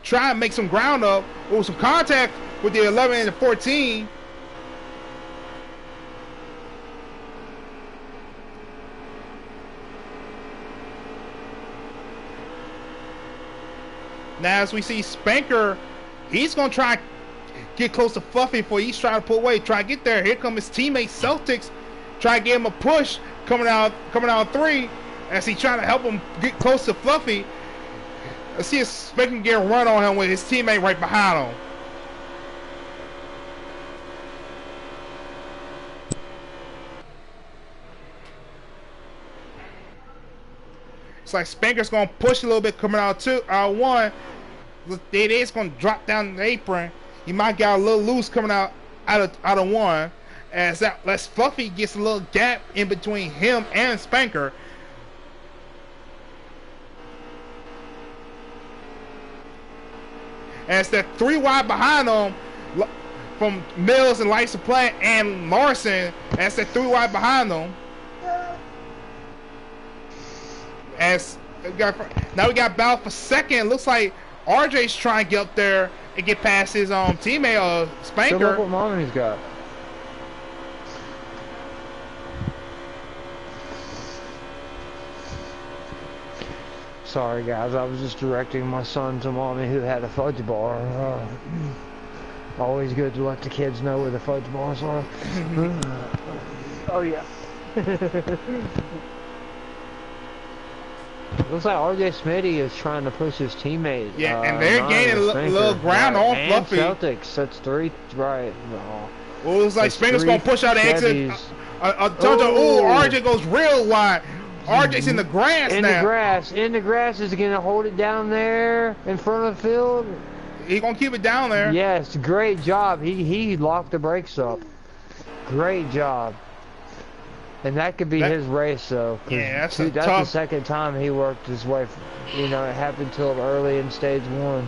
trying to make some ground up. Some contact with the 11 and the 14. Now as we see Spanker, he's going to try to get close to Fluffy before he's trying to pull away, try to get there. Here come his teammate Celtics, try to give him a push coming out 3 as he trying to help him get close to Fluffy. Let's see if Spanker can get a run on him with his teammate right behind him. It's like Spanker's going to push a little bit coming out 1. It is going to drop down the apron. He might get a little loose coming out of 1. As that lets Fluffy gets a little gap in between him and Spanker. As that 3 wide behind him from Mills and Light Supply and Larson. As that 3 wide behind them. As now we got battle for second. Looks like RJ's trying to get up there and get past his teammate Spanker. So look what Mommy's got. Sorry guys, I was just directing my son to Mommy who had a fudge bar. Always good to let the kids know where the fudge bars are. Oh yeah. Looks like RJ Smitty is trying to push his teammate. Yeah, and they're gaining a little ground on Fluffy. Celtics, that's 3, right. Well, it looks like Spanker's going to push out the exit. RJ goes real wide. RJ's in the grass now. In the grass. Is he going to hold it down there in front of the field? He's going to keep it down there. Yes, great job. He locked the brakes up. Great job. And that could be his race, though. Yeah, that's the second time he worked his way. You know, it happened till early in stage 1.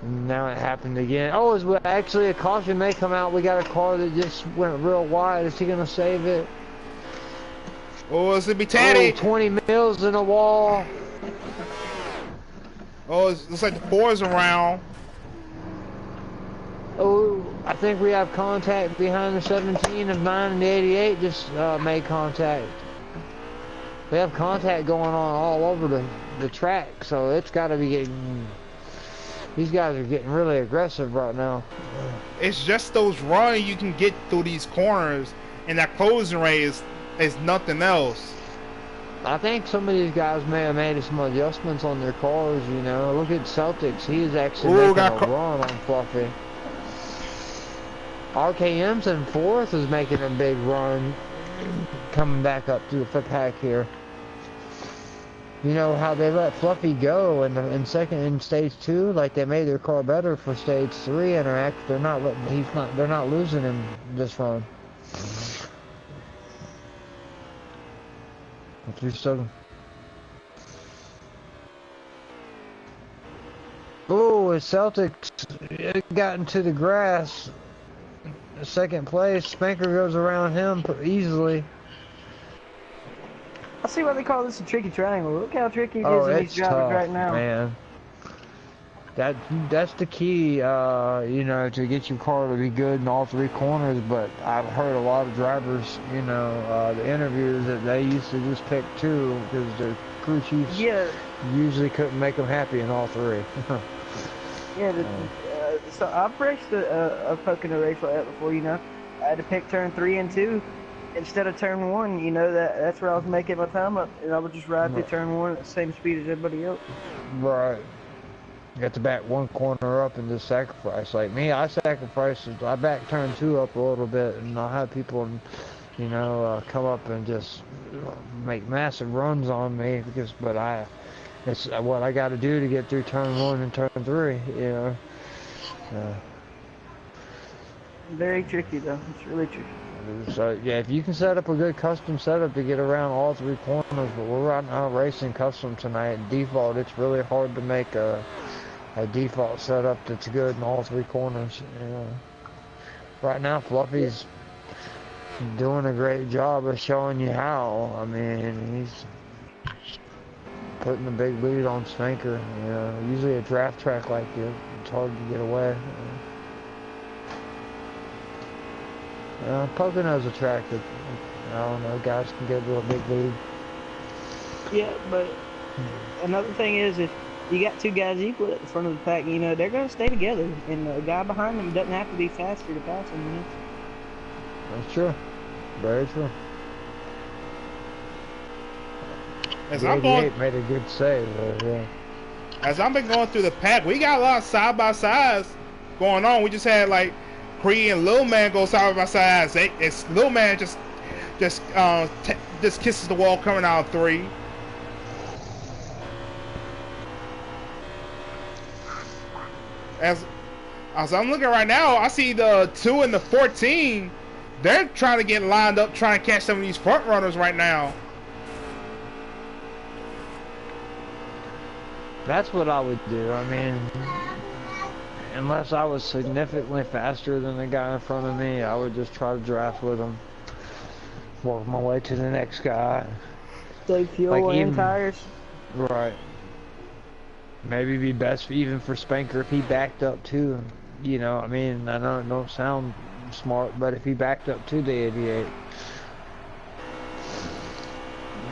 And now it happened again. Oh, actually a caution may come out. We got a car that just went real wide. Is he going to save it? Oh, it's going to be Taddy. 20 mils in the wall. Oh, it looks like the 4's around. I think we have contact behind the 17 of 9 and the 88 just made contact. We have contact going on all over the track, so it's got to be getting... These guys are getting really aggressive right now. It's just those runs you can get through these corners, and that closing rate is nothing else. I think some of these guys may have made some adjustments on their cars, you know. Look at Celtics. He's actually making a run on Fluffy. RKM's in 4th is making a big run, coming back up to the pack here. You know how they let Fluffy go in stage 2, like they made their car better for stage 3, and they're not losing him this run. Oh, Celtics got into the grass. Second place, Spanker goes around him easily. I see why they call this a tricky triangle. Look how tricky it is in these drivers right now. Man. That's the key, you know, to get your car to be good in all 3 corners. But I've heard a lot of drivers, you know, the interviews that they used to just pick 2 because their crew chiefs usually couldn't make them happy in all 3. So I've raced a Pocono race like that before, you know. I had to pick turn 3 and 2 instead of turn 1, you know. That's where I was making my time up, and I would just ride through turn 1 at the same speed as everybody else. Right. You got to back 1 corner up and just sacrifice. Like me, I back turn 2 up a little bit, and I'll have people, you know, come up and just make massive runs on me it's what I got to do to get through turn 1 and turn 3, you know. Very tricky though. It's really tricky. So yeah, if you can set up a good custom setup to get around all 3 corners, but we're right now racing custom tonight. Default, it's really hard to make a default setup that's good in all 3 corners. You know. Right now, Fluffy's doing a great job of showing you how. I mean, he's putting a big lead on Spanker. You know, usually a draft track like this, it's hard to get away. Pocono's a track that, I don't know, guys can get a little big lead. Yeah, but another thing is, if you got 2 guys equal at the front of the pack, you know, they're going to stay together, and the guy behind them doesn't have to be faster to pass them, you know? That's true. Very true. As I'm going, made a good save, yeah. As I've been going through the pack, we got a lot of side-by-sides going on. We just had, like, Cree and Lil Man go side by side. It's Lil Man just kisses the wall coming out of 3. As I'm looking right now, I see the 2 and the 14. They're trying to get lined up, trying to catch some of these front runners right now. That's what I would do. I mean, unless I was significantly faster than the guy in front of me, I would just try to draft with him. Work my way to the next guy. Save fuel and tires. Right. Maybe be best even for Spanker if he backed up too. You know, I mean, I know it don't sound smart, but if he backed up to the 88.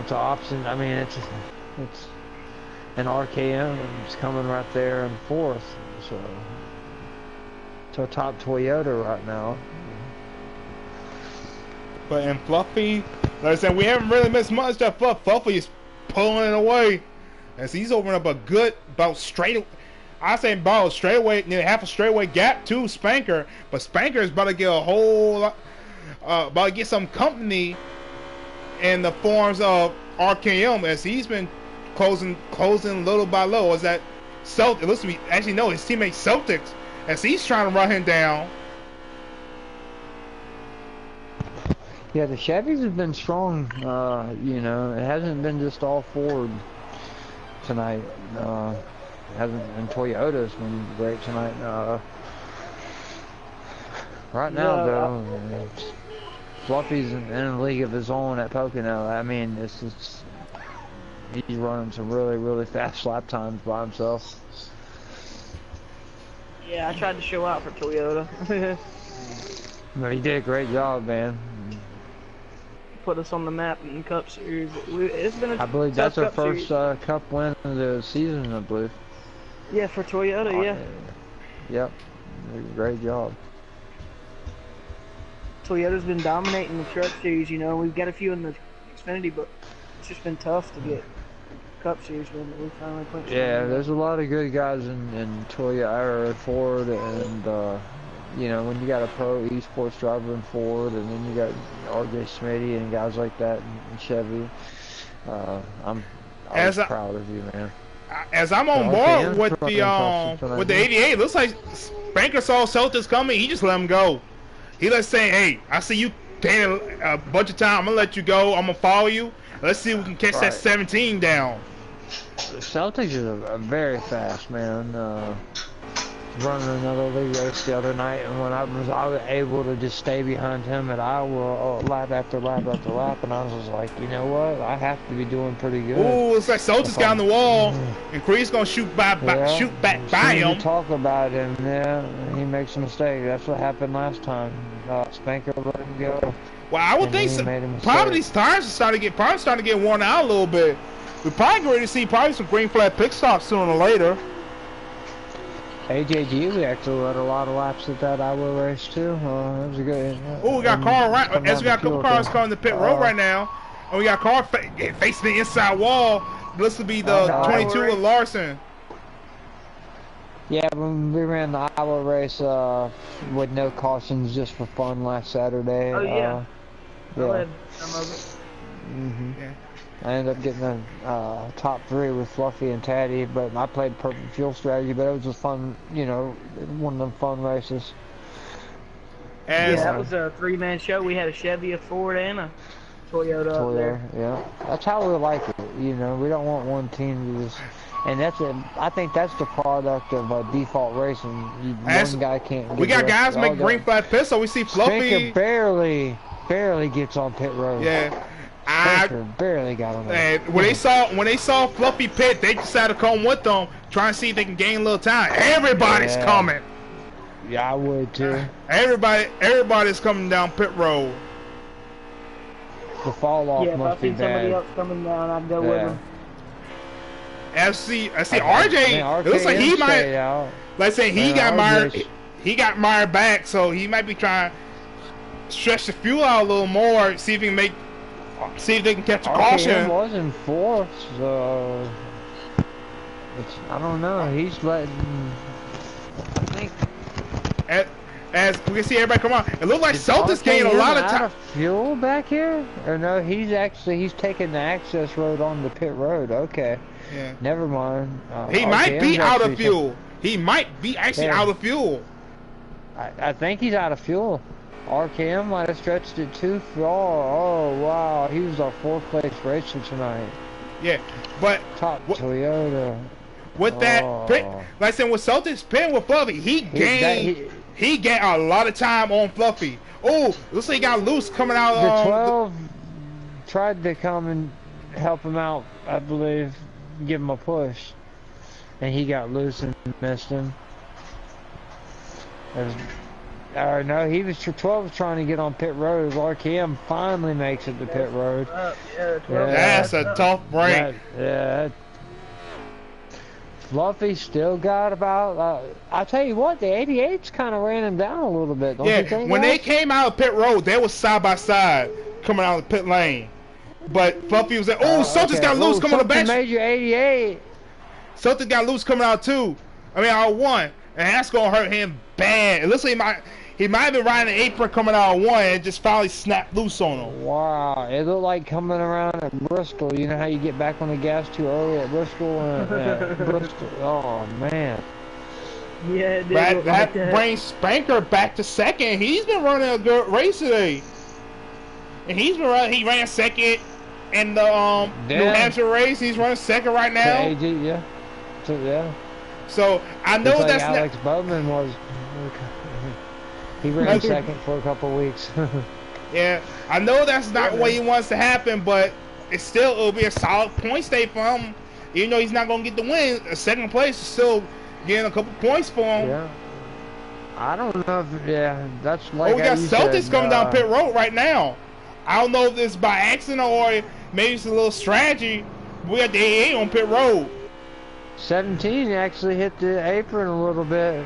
It's an option. I mean, it's an RKM is coming right there in 4th. So top Toyota right now. But in Fluffy, like I said, we haven't really missed much. That Fluffy is pulling it away, as he's opening up a good about straightaway, near half a straightaway gap to Spanker. But Spanker is about to get a whole lot, about to get some company in the forms of RKM, as he's been closing little by little. As that Celtics, it looks to me, actually no, his teammate Celtics, as he's trying to run him down. Yeah, the Chevys have been strong. You know, it hasn't been just all Ford tonight. And Toyota's been great tonight. Right now, though, Fluffy's in a league of his own at Pocono. I mean, he's running some really, really fast lap times by himself. Yeah, I tried to show out for Toyota. No, he did a great job, man. Put us on the map in the Cup Series. It's been a I believe tough that's our Cup first Series. Cup win of the season, I believe. Yeah, for Toyota, yeah. Yep. Great job. Toyota's been dominating the Truck Series, you know. We've got a few in the Xfinity, but it's just been tough to get Cup Series win. We finally clinched. Yeah, there's a lot of good guys in Toyota or Ford, and you know, when you got a pro esports driver in Ford, and then you got RJ Smitty and guys like that in Chevy. I'm always proud of you, man. As I'm on board with the 88, looks like Spanker saw Celtics coming. He just let him go. He let's say, hey, I see you paying a bunch of time. I'm gonna let you go. I'm gonna follow you. Let's see if we can catch that 17 down. The Celtics is a very fast, man. Running another league race the other night, and when I was able to just stay behind him at Iowa lap after lap after lap, and I was just like, you know what, I have to be doing pretty good. Ooh, looks like Celtics got on the wall, and Creed's gonna shoot back by him. Talk about him, yeah, he makes a mistake. That's what happened last time. Spanker let him go. Well, I would think so. Probably these tires are starting to get worn out a little bit. We're probably going to see some green flag pit stops sooner or later. AJG, we actually led a lot of laps at that Iowa race too. It was a good. Oh, we got car right as we got a couple cars coming to pit road right now, and we got a car facing the inside wall. This will be the 22 of Larson. Yeah, when we ran the Iowa race with no cautions, just for fun last Saturday. Oh yeah. Yeah. I led some of it. Yeah. I ended up getting the top 3 with Fluffy and Taddy, but I played perfect fuel strategy, but it was just fun, you know, one of them fun races. Yeah, that was a 3-man show. We had a Chevy, a Ford, and a Toyota up there. Yeah, that's how we like it, you know, we don't want one team to just, and I think that's the product of default racing. One guy can't get we got guys make green flag pits, so we see Fluffy. Spanker barely gets on pit road. Yeah. Barely got on that. When they saw Fluffy pit, they decided to come with them, trying to see if they can gain a little time. Everybody's coming. Yeah, I would too. Everybody's coming down pit road. The fall off must be bad. If I see somebody else coming down, I'd go with them. I see RJ. It looks like he might. Let's say he got mired back, so he might be trying to stretch the fuel out a little more, see if they can catch a caution. RKM was in 4th, so I don't know. He's letting. I think. As we can see everybody come on, it looks like Celtics gained a lot of time. Of fuel back here? Or no? He's taking the access road on the pit road. Okay. Yeah. Never mind. He might be out of fuel. He might be actually out of fuel. I think he's out of fuel. RKM might have stretched it too far. Oh wow, he was our 4th place racer tonight. Yeah, but top Toyota. With that pit, like I said, with Celtics pin with Fluffy, he gained a lot of time on Fluffy. Oh, looks like he got loose coming out. The 12 tried to come and help him out, I believe, give him a push, and he got loose and missed him. No, he was 12 was trying to get on pit road. RKM finally makes it to pit road. That's a tough break. Fluffy still got about. I tell you what, the 88s kind of ran him down a little bit. Don't you think? When they came out of pit road, they was side by side coming out of the pit lane. But Fluffy was like, Celtics got loose coming on the bench. Major 88. Celtics got loose coming out 2. I mean, out 1, and that's gonna hurt him bad. It looks like he might have been riding an apron coming out of 1 and just finally snapped loose on him. Wow, it looked like coming around at Bristol. You know how you get back on the gas too early at Bristol? Bristol. Oh, man. Yeah, it did that brings Spanker back to 2nd. He's been running a good race today. And he ran 2nd in the New Hampshire race. He's running 2nd right now. Yeah. So I know like that's Alex Bowman was. He ran 2nd for a couple of weeks. Yeah, I know that's not what he wants to happen, but it'll be a solid point stay for him. Even though he's not gonna get the win, a 2nd place is still getting a couple points for him. Yeah. I don't know if, yeah, that's like. Oh, we got Celtics coming down pit road right now. I don't know if it's by accident or maybe it's a little strategy. We got the 88 on pit road. 17 actually hit the apron a little bit.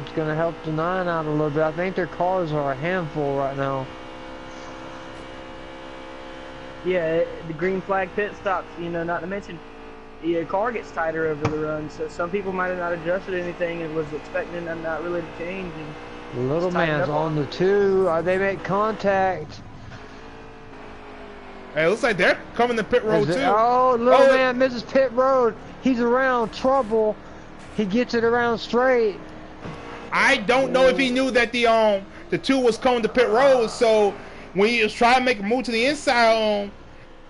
It's going to help the 9 out a little bit. I think their cars are a handful right now. Yeah, the green flag pit stops, you know, not to mention your car gets tighter over the run, so some people might have not adjusted anything and was expecting them not really to change. And Little man's on the 2. They make contact. Hey, it looks like they're coming to pit road too. Oh, little man misses pit road. He's around trouble. He gets it around straight. I don't know if he knew that the 2 was coming to pit road, so when he was trying to make a move to the inside,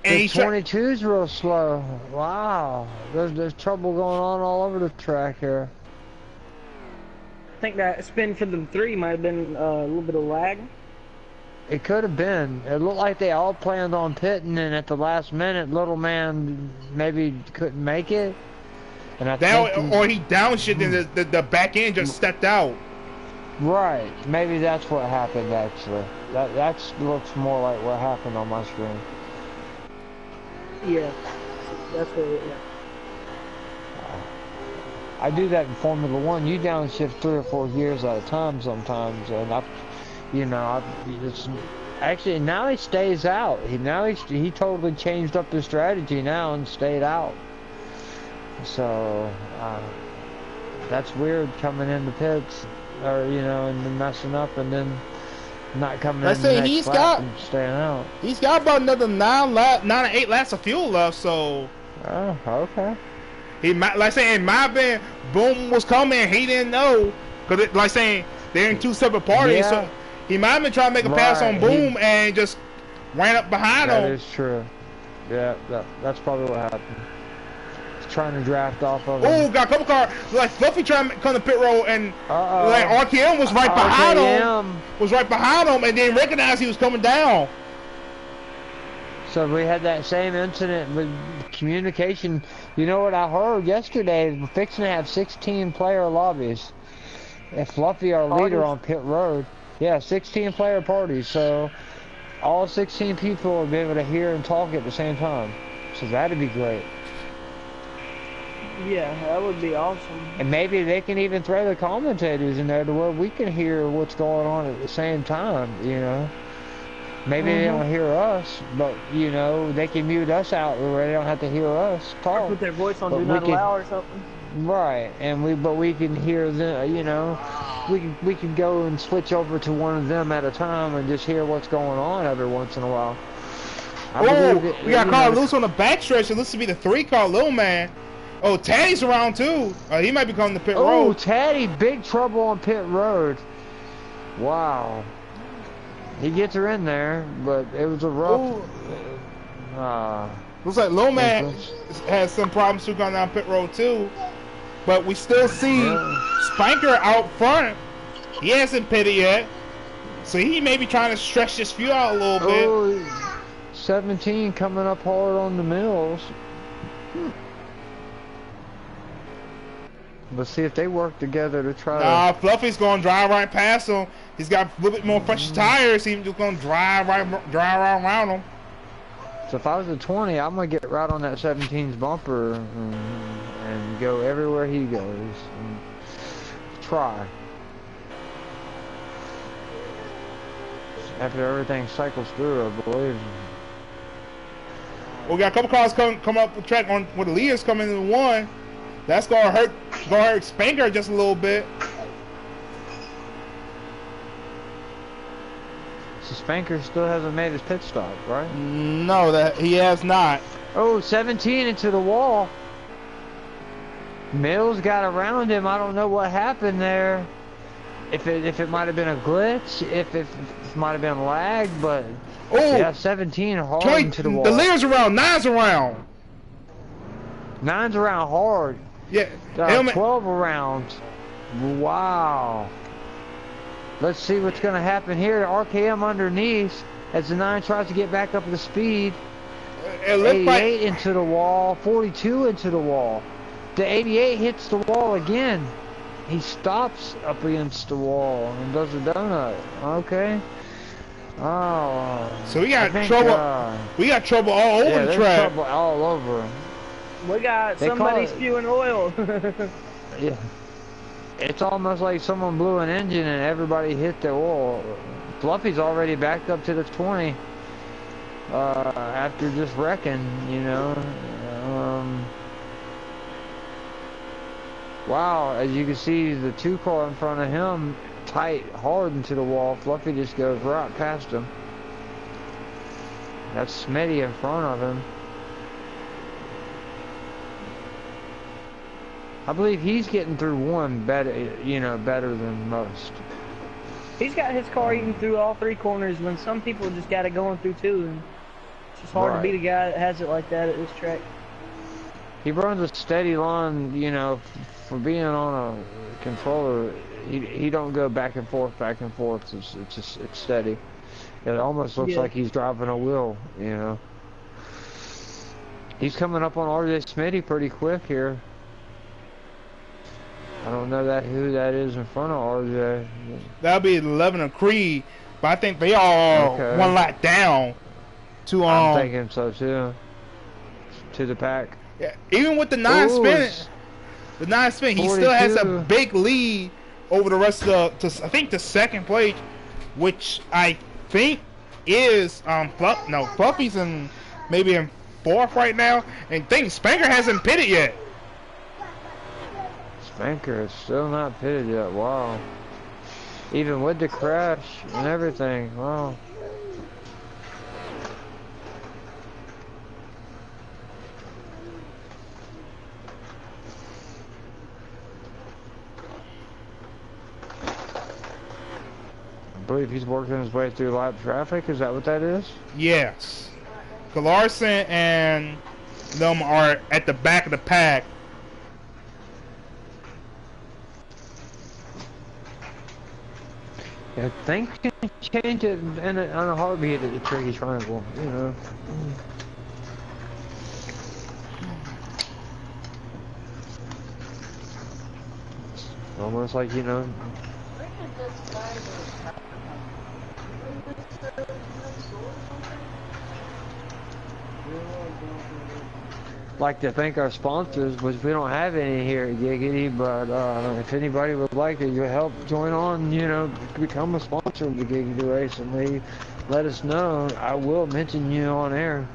and the 22's real slow. Wow, there's trouble going on all over the track here. I think that spin for the 3 might have been a little bit of lag. It could have been. It looked like they all planned on pitting, and at the last minute, little man maybe couldn't make it. And or he downshifted and the back end just stepped out. Right. Maybe that's what happened actually. That looks more like what happened on my screen. Yeah. That's what it, yeah. I do that in Formula 1. You downshift 3 or 4 gears at a time sometimes, and it's actually now he stays out. He totally changed up his strategy now and stayed out. So that's weird coming in the pits, or and then messing up and then not coming in the next lap and staying out. He's got about another 9 or 8 laps of fuel left, so. Oh, okay. He might, like saying, my band, Boom was coming. He didn't know, cause like saying they're in 2 separate parties. Yeah. So he might have been trying to make a pass on Boom and just ran up behind him. That is true. Yeah, that's probably what happened. Trying to draft off of him. Oh, got a couple cars. Like Fluffy trying to come to pit road, and like RKM was right behind him. Was right behind him, and didn't recognize he was coming down. So we had that same incident with communication. You know what I heard yesterday? We're fixing to have 16-player lobbies. If Fluffy, our leader on pit road, yeah, 16-player parties. So all 16 people will be able to hear and talk at the same time. So that'd be great. Yeah, that would be awesome. And maybe they can even throw the commentators in there to where we can hear what's going on at the same time, Maybe they don't hear us, but, they can mute us out where they don't have to hear us talk. Or put their voice on Do Not Allow or something. Right, but we can hear them, we can go and switch over to one of them at a time and just hear what's going on every once in a while. We got a car loose on the backstretch. It looks to be the 3 car, little man. Oh, Taddy's around too. He might be coming to pit road. Oh, Taddy, big trouble on pit road. Wow. He gets her in there, but it was a rough. Looks like Lil Man has some problems too going down pit road too. But we still see Spanker out front. He hasn't pitted yet. So he may be trying to stretch this fuel out a little bit. Oh, 17 coming up hard on the mills. Let's see if they work together to try to... Fluffy's going to drive right past him. He's got a little bit more fresh tires. He's just going to drive around him. So if I was a 20, I'm going to get right on that 17's bumper and go everywhere he goes. And try. After everything cycles through, I believe. We got a couple cars come up the track on where the leaders coming in one. That's gonna hurt Spanker just a little bit. So Spanker still hasn't made his pit stop, right? No, that he has not. Oh, 17 into the wall. Mills got around him. I don't know what happened there. If it might have been a glitch, if it might have been lag, but yeah, 17 hard into the wall. The leaders around, 9's around. 9's around hard. Yeah, 12 around. Wow. Let's see what's going to happen here. RKM underneath as the 9 tries to get back up to speed. 88 into the wall. 42 into the wall. The 88 hits the wall again. He stops up against the wall and does a donut. Okay. Oh. So we got trouble. We got trouble all over the track. Trouble all over. We got somebody spewing oil. Yeah. It's almost like someone blew an engine and everybody hit the oil. Fluffy's already backed up to the 20 after just wrecking, you know. Wow, as you can see, the 2 car in front of him tight hard into the wall. Fluffy just goes right past him. That's Smitty in front of him. I believe he's getting through one better, you know, better than most. He's got his car eating through all 3 corners when some people just got it going through 2. And it's just hard to beat a guy that has it like that at this track. He runs a steady line, you know, for being on a controller. He don't go back and forth. It's steady. It almost looks like he's driving a wheel, you know. He's coming up on RJ Smitty pretty quick here. I don't know who that is in front of RJ. That'll be 11 of Creed, but I think they all one lap down to I'm thinking so too. To the pack. Yeah, even with the 9 spin, he still has a big lead over the rest of I think the second place, which I think is Fluffy's in maybe in 4th right now, and I think Spanker hasn't pitted yet. Spanker is still not pitted yet. Wow. Even with the crash and everything. Wow. I believe he's working his way through lap traffic. Is that what that is? Yes. Larson and them are at the back of the pack. Yeah, things can change it on a heartbeat at the tricky triangle, you know. It's almost like, you know. Like to thank our sponsors, which we don't have any here at Giggity, but if anybody would like to help join on, you know, become a sponsor of the Giggity race, and let us know. I will mention you on air.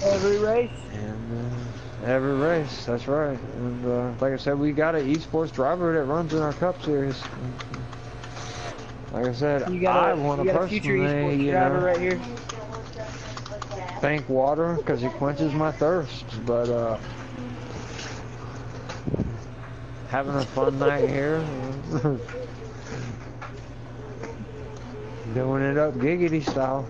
Every race. And every race, that's right. And like I said, we got an esports driver that runs in our Cup Series. Like I said, I want to personally, you know, right here. Thank water because it quenches my thirst, but having a fun night here. Doing it up Giggity style.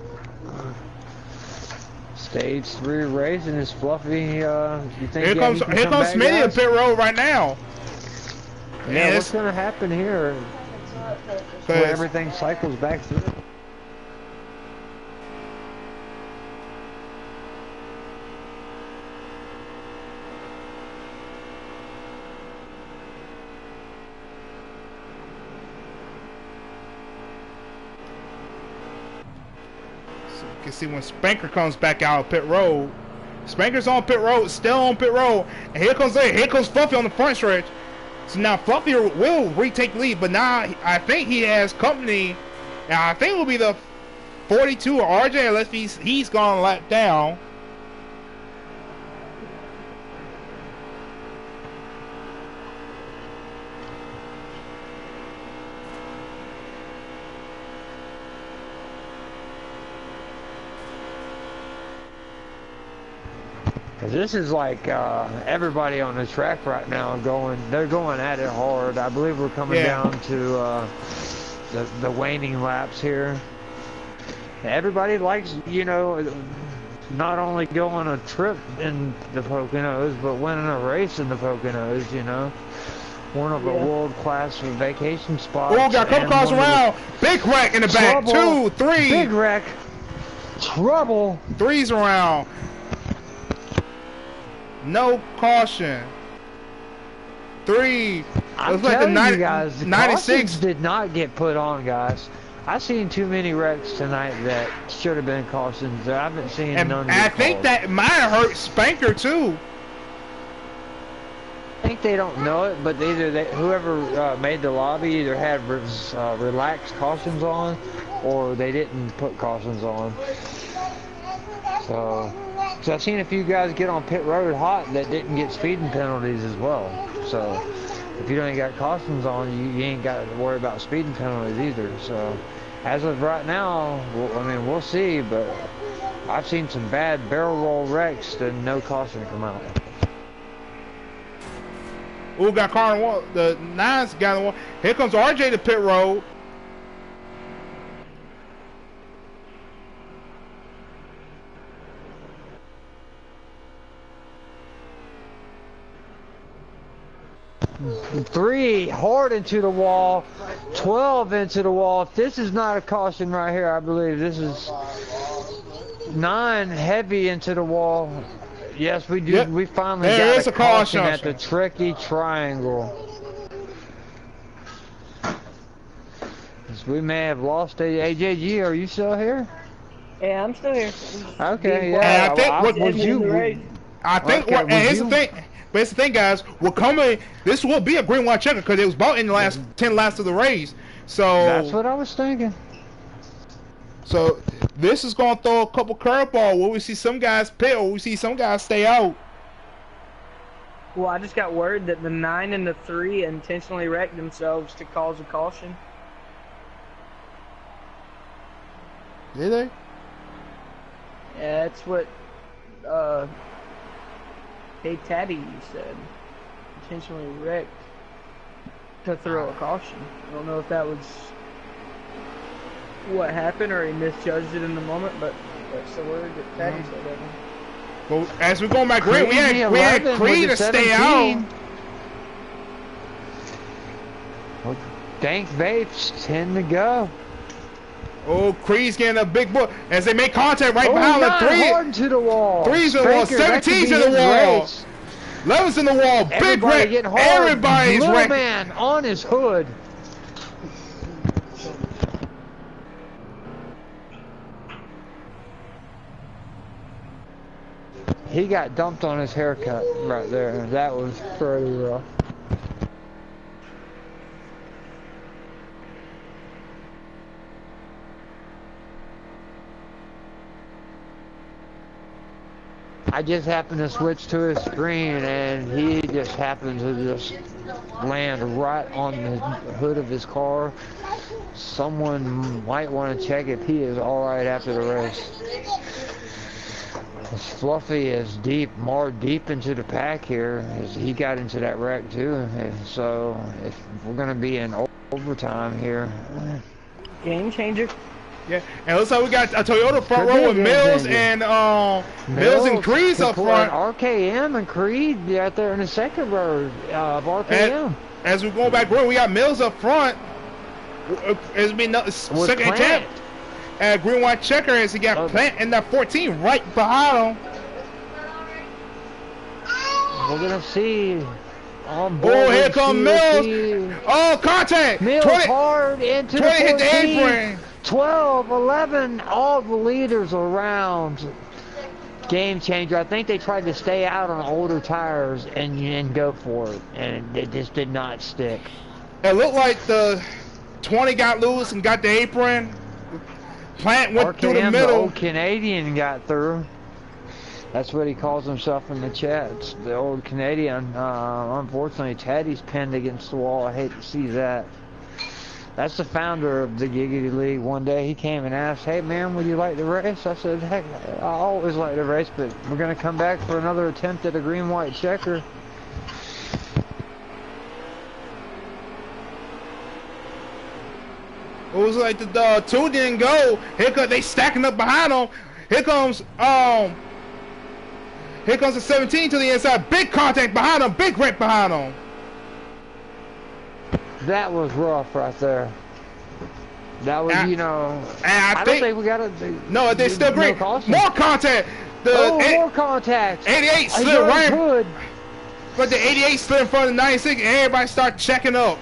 Stage 3 racing is Fluffy. You think here comes Smitty in pit road right now. Yeah, what's gonna happen here? When everything cycles back through. You see when Spanker comes back out of pit road. Spanker's on pit road, still on pit road, and here comes Fluffy on the front stretch. So now Fluffy will retake the lead, but now I think he has company. And I think it will be the 42 or RJ unless he's gone a lap down. This is like everybody on the track right now they're going at it hard. I believe we're coming down to the waning laps here. Everybody likes, you know, not only going a trip in the Poconos, but winning a race in the Poconos, you know. One of the world-class vacation spots. Oh, got a couple cars around. Big wreck in the back. 2, 3. Big wreck. Trouble. 3's around. No caution. 3, I'm like telling the you guys, the 96 cautions did not get put on, guys. I've seen too many wrecks tonight that should have been cautions. I haven't seen none get I think called. that might have hurt Spanker too. I think they don't know it, but whoever made the lobby either had relaxed cautions on, or they didn't put cautions on. So I've seen a few guys get on pit road hot that didn't get speeding penalties as well. So if you ain't got cautions on, you ain't got to worry about speeding penalties either. So as of right now, we'll see, but I've seen some bad barrel roll wrecks and no caution come out. Who got car on the wall? The 9's got on the wall. Here comes RJ to pit road. Three hard into the wall, 12 into the wall. If this is not a caution right here, I believe this is 9 heavy into the wall. Yes, we do. Yep. We finally got a caution at the tricky triangle. We may have lost AJG. Are you still here? Yeah, I'm still here. Okay, yeah. And I think here's the thing. But it's the thing, guys. We're coming. This will be a green white checker because it was bought in the last 10 laps of the race. So that's what I was thinking. So this is going to throw a couple curveball where we see some guys pit or we see some guys stay out. Well, I just got word that the 9 and the 3 intentionally wrecked themselves to cause a caution. Did they? Yeah, that's what Hey Taddy said. Intentionally wrecked to throw a caution. I don't know if that was what happened or he misjudged it in the moment, but that's the word that Taddy said. Well, as we're going back green, we had Creed to stay out. Well, Dank Vapes 10 to go. Oh, Creed's getting a big book as they make contact right behind the 3. Hard to the wall. 3's to the wall. 17's to the wall. 11's in the wall. Big wreck. Everybody's Blue wrecked. Man on his hood. He got dumped on his haircut right there. That was pretty rough. I just happened to switch to his screen and he just happened to just land right on the hood of his car. Someone might want to check if he is alright after the race. Fluffy is more deep into the pack here. He got into that wreck too. So if we're going to be in overtime here. Game changer. Yeah, and it looks like we got a Toyota front row with Mills and Creed up front. RKM and Creed out there in the second row of RKM. And as we go back, we got Mills up front. It's been second attempt at green white checker as he got Plant in that 14 right behind him. We're gonna see. Oh, here comes Mills. Oh, contact. Mills 20, hard into 20 the 14. Hit the apron. 12, 11, all the leaders around. Game changer. I think they tried to stay out on older tires and go for it, and it just did not stick. It looked like the 20 got loose and got the apron. Plant went through the middle. The old Canadian got through. That's what he calls himself in the chats. The old Canadian. Unfortunately, Taddy's pinned against the wall. I hate to see that. That's the founder of the Giggity League. One day he came and asked, "Hey man, would you like to race?" I said, "Heck, I always like to race, but we're going to come back for another attempt at a green-white checker." It was like the 2 didn't go. Here comes they stacking up behind him. Here comes the 17 to the inside. Big contact behind him. Big wreck behind him. That was rough right there. That was, and I don't think we got to. No, they still great. More contact. More contact. 88 slid right. But the 88 slid in front of the 96, and everybody start checking up.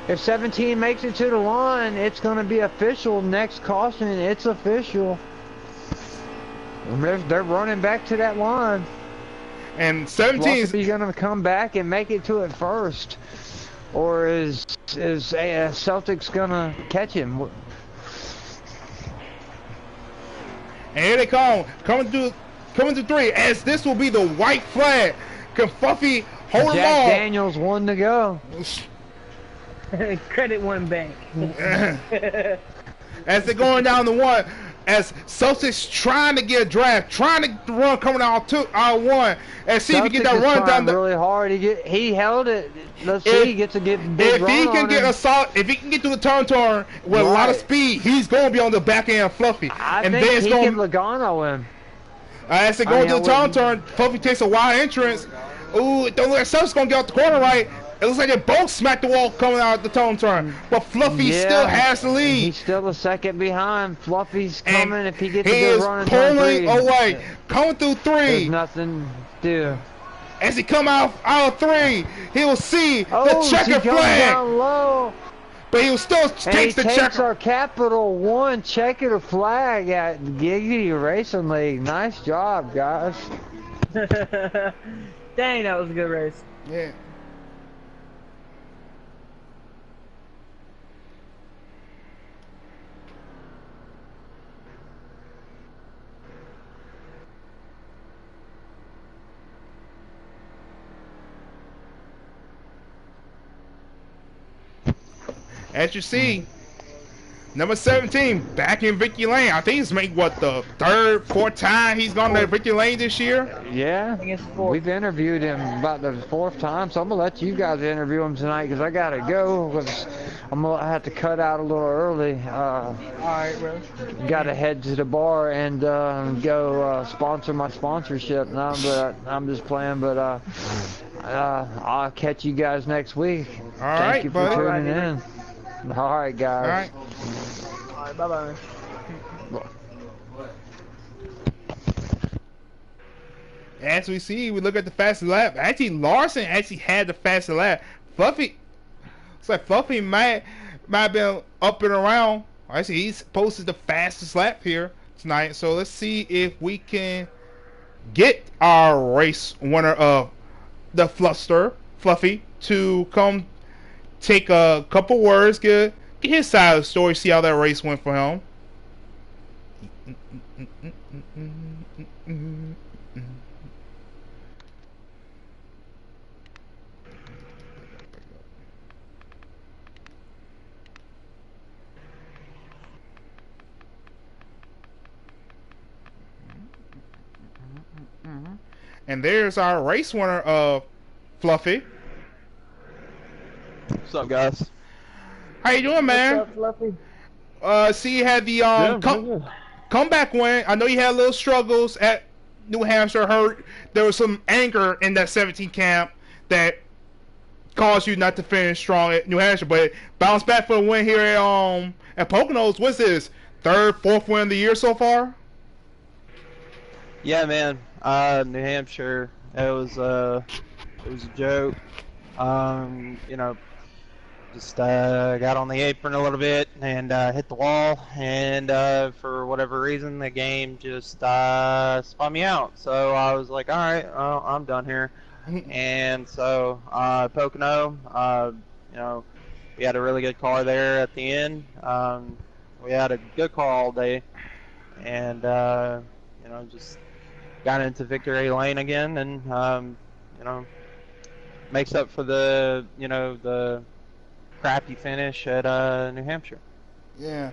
If 17 makes it to the line, it's going to be official. Next caution, it's official. They're running back to that line. And 17 is going to come back and make it to it first. Or is Celtics going to catch him? And here they come. Coming to 3. As this will be the white flag. Can Fluffy hold them all? Jack Daniels, 1 to go. Credit one bank. As they're going down the 1, as Celtics trying to get a draft, trying to run coming out 1, and see if he get that run down the really hard. He held it. Let's see, he gets to get big if he can get a solid, if he can get through the turn with a lot of speed, he's going to be on the back end of Fluffy. I think he can Logano him. As they go to the turn, Fluffy takes a wide entrance. Ooh, it don't look like Celtics going to get off the corner right. It looks like they both smacked the wall coming out the turn. But Fluffy still has the lead. He's still a second behind. Fluffy's coming if he gets a good run. He is pulling away. Coming through 3. There's nothing to do. As he come out of 3, he will see the checker flag. Down low. But he will still takes the checker. He takes our Capital One checker flag at Giggity Racing League. Nice job, guys. Dang, that was a good race. Yeah. As you see, number 17 back in Victory Lane. I think he's making what, the 3rd, 4th time he's gone to Victory Lane this year. Yeah, we've interviewed him about the 4th time, so I'm gonna let you guys interview him tonight because I gotta go. I'm gonna have to cut out a little early. All right, bro. Gotta head to the bar and go sponsor my sponsorship now. But I'm just playing. But I'll catch you guys next week. Thank you for tuning in. All right, guys. All right, bye-bye. As we see, we look at the fastest lap. Actually, Larson actually had the fastest lap. Fluffy, it's like Fluffy might have been up and around. Actually, he's posted the fastest lap here tonight. So let's see if we can get our race winner of the Fluffy, to come take a couple words, get his side of the story, see how that race went for him. And there's our race winner of Fluffy. What's up, guys? How you doing, man? What's up, Fluffy? See, you had the comeback win. I know you had little struggles at New Hampshire. I heard there was some anger in that 17 camp that caused you not to finish strong at New Hampshire, but bounced back for a win here at Poconos. What's this, 3rd, 4th win of the year so far? Yeah, man. New Hampshire. It was a joke. You know, just got on the apron a little bit and hit the wall, and for whatever reason the game just spun me out. So I was like, all right, I'm done here. And so Pocono, you know, we had a really good car there at the end. We had a good car all day, and you know, just got into victory lane again, and you know, makes up for the, you know, the crappy finish at New Hampshire. Yeah,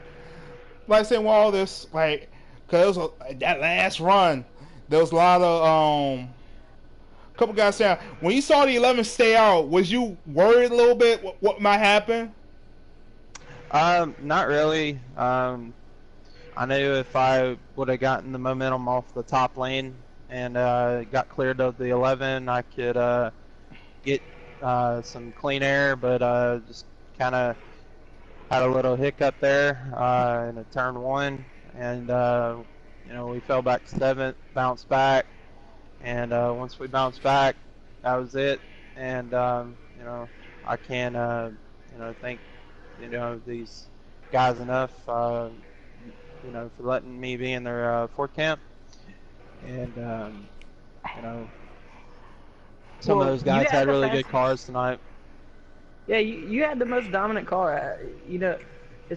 like I said, with all this, like, cause that last run, there was a lot of couple guys saying when you saw the 11 stay out, was you worried a little bit what might happen? Not really. I knew if I would have gotten the momentum off the top lane and got cleared of the 11, I could get some clean air, but just kind of had a little hiccup there in a turn 1, and you know, we fell back to 7th, bounced back, and once we bounced back, that was it. And you know, I can't you know, thank, you know, these guys enough, you know, for letting me be in their fort camp. And you know, some of Well, those you guys had had the really good fastest. cars tonight. Yeah, you had the most dominant car. You know,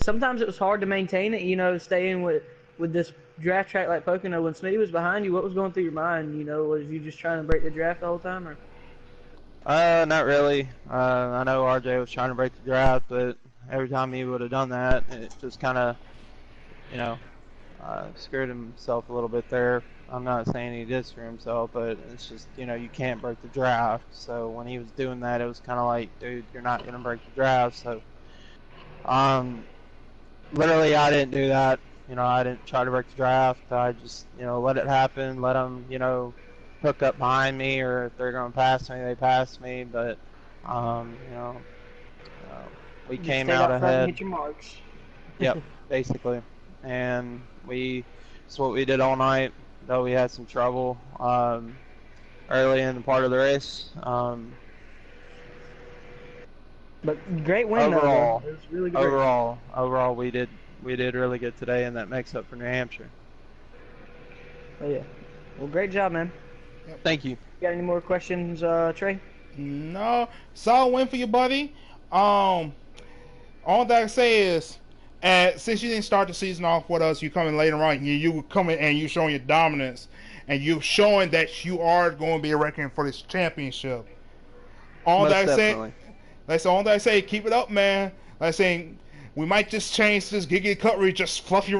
sometimes it was hard to maintain it. You know, staying with this draft track like Pocono. When Smitty was behind you, what was going through your mind? You know, was you just trying to break the draft the whole time, or? Not really. I know RJ was trying to break the draft, but every time he would have done that, it just kind of, you know, screwed himself a little bit there. I'm not saying he did screw himself, but it's just, you know, you can't break the draft. So when he was doing that, it was kind of like, dude, you're not gonna break the draft. So, um, literally, I didn't do that. You know, I didn't try to break the draft. I just, you know, let it happen. Let them, you know, hook up behind me, or if they're gonna pass me, they pass me. But, you know, we You just came stayed out out front and ahead. hit your marks. Yep, basically. And it's what we did all night, though we had some trouble early in the part of the race. But great win though, bro. Overall, It was really good race. overall, we did really good today, and that makes up for New Hampshire. Oh yeah. Well, great job, man. Thank you. Got any more questions, Trey? No, solid win for you, buddy. All that I say is, since you didn't start the season off with us, you coming later on. You coming and you showing your dominance, and you showing that you are going to be a reckoning for this championship. All Most that I say, definitely. that's all that I say. Keep it up, man. Like saying, we might just change this Giggity Cutlery, just Fluffy.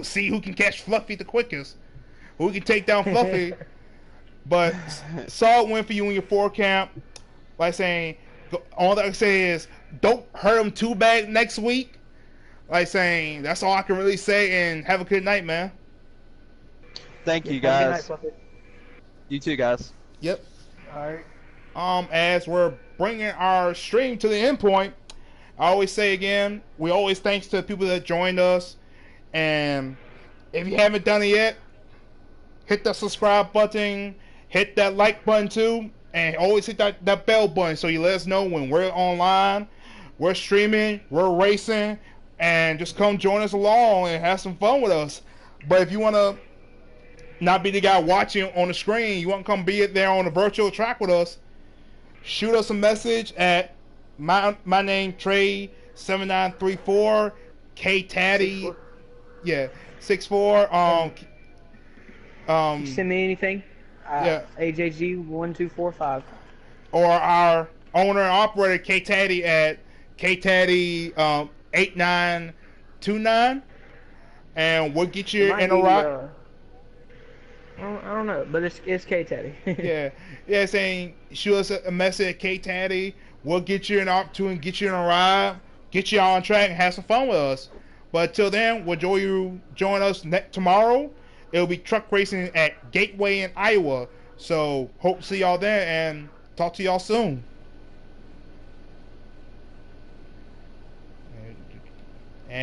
See who can catch Fluffy the quickest. Who can take down Fluffy. But solid win for you in your 4 camp. Like saying, all that I say is, don't hurt him too bad next week. Like saying, that's all I can really say. And have a good night, man. Thank you, Have a good night, guys. Fluffy. You too, guys. Yep. All right. As we're bringing our stream to the end point, I always say again, we always thanks to the people that joined us. And if you haven't done it yet, hit the subscribe button, hit that like button too, and always hit that bell button so you let us know when we're online, we're streaming, we're racing, and just come join us along and have some fun with us. But if you want to not be the guy watching on the screen, you want to come be there on the virtual track with us, shoot us a message at my name Trey 7934 K Taddy, yeah, 64. You send me anything? Yeah. AJG1245. Or our owner and operator K Taddy at K Taddy 8929, and we'll get you in a rock. I don't know, but it's K Taddy. yeah, saying shoot us a message at K Taddy. We'll get you an opportunity, get you in a ride, get you on track, and have some fun with us. But until then, we'll join us tomorrow. It'll be truck racing at Gateway in Iowa. So hope to see y'all there and talk to y'all soon.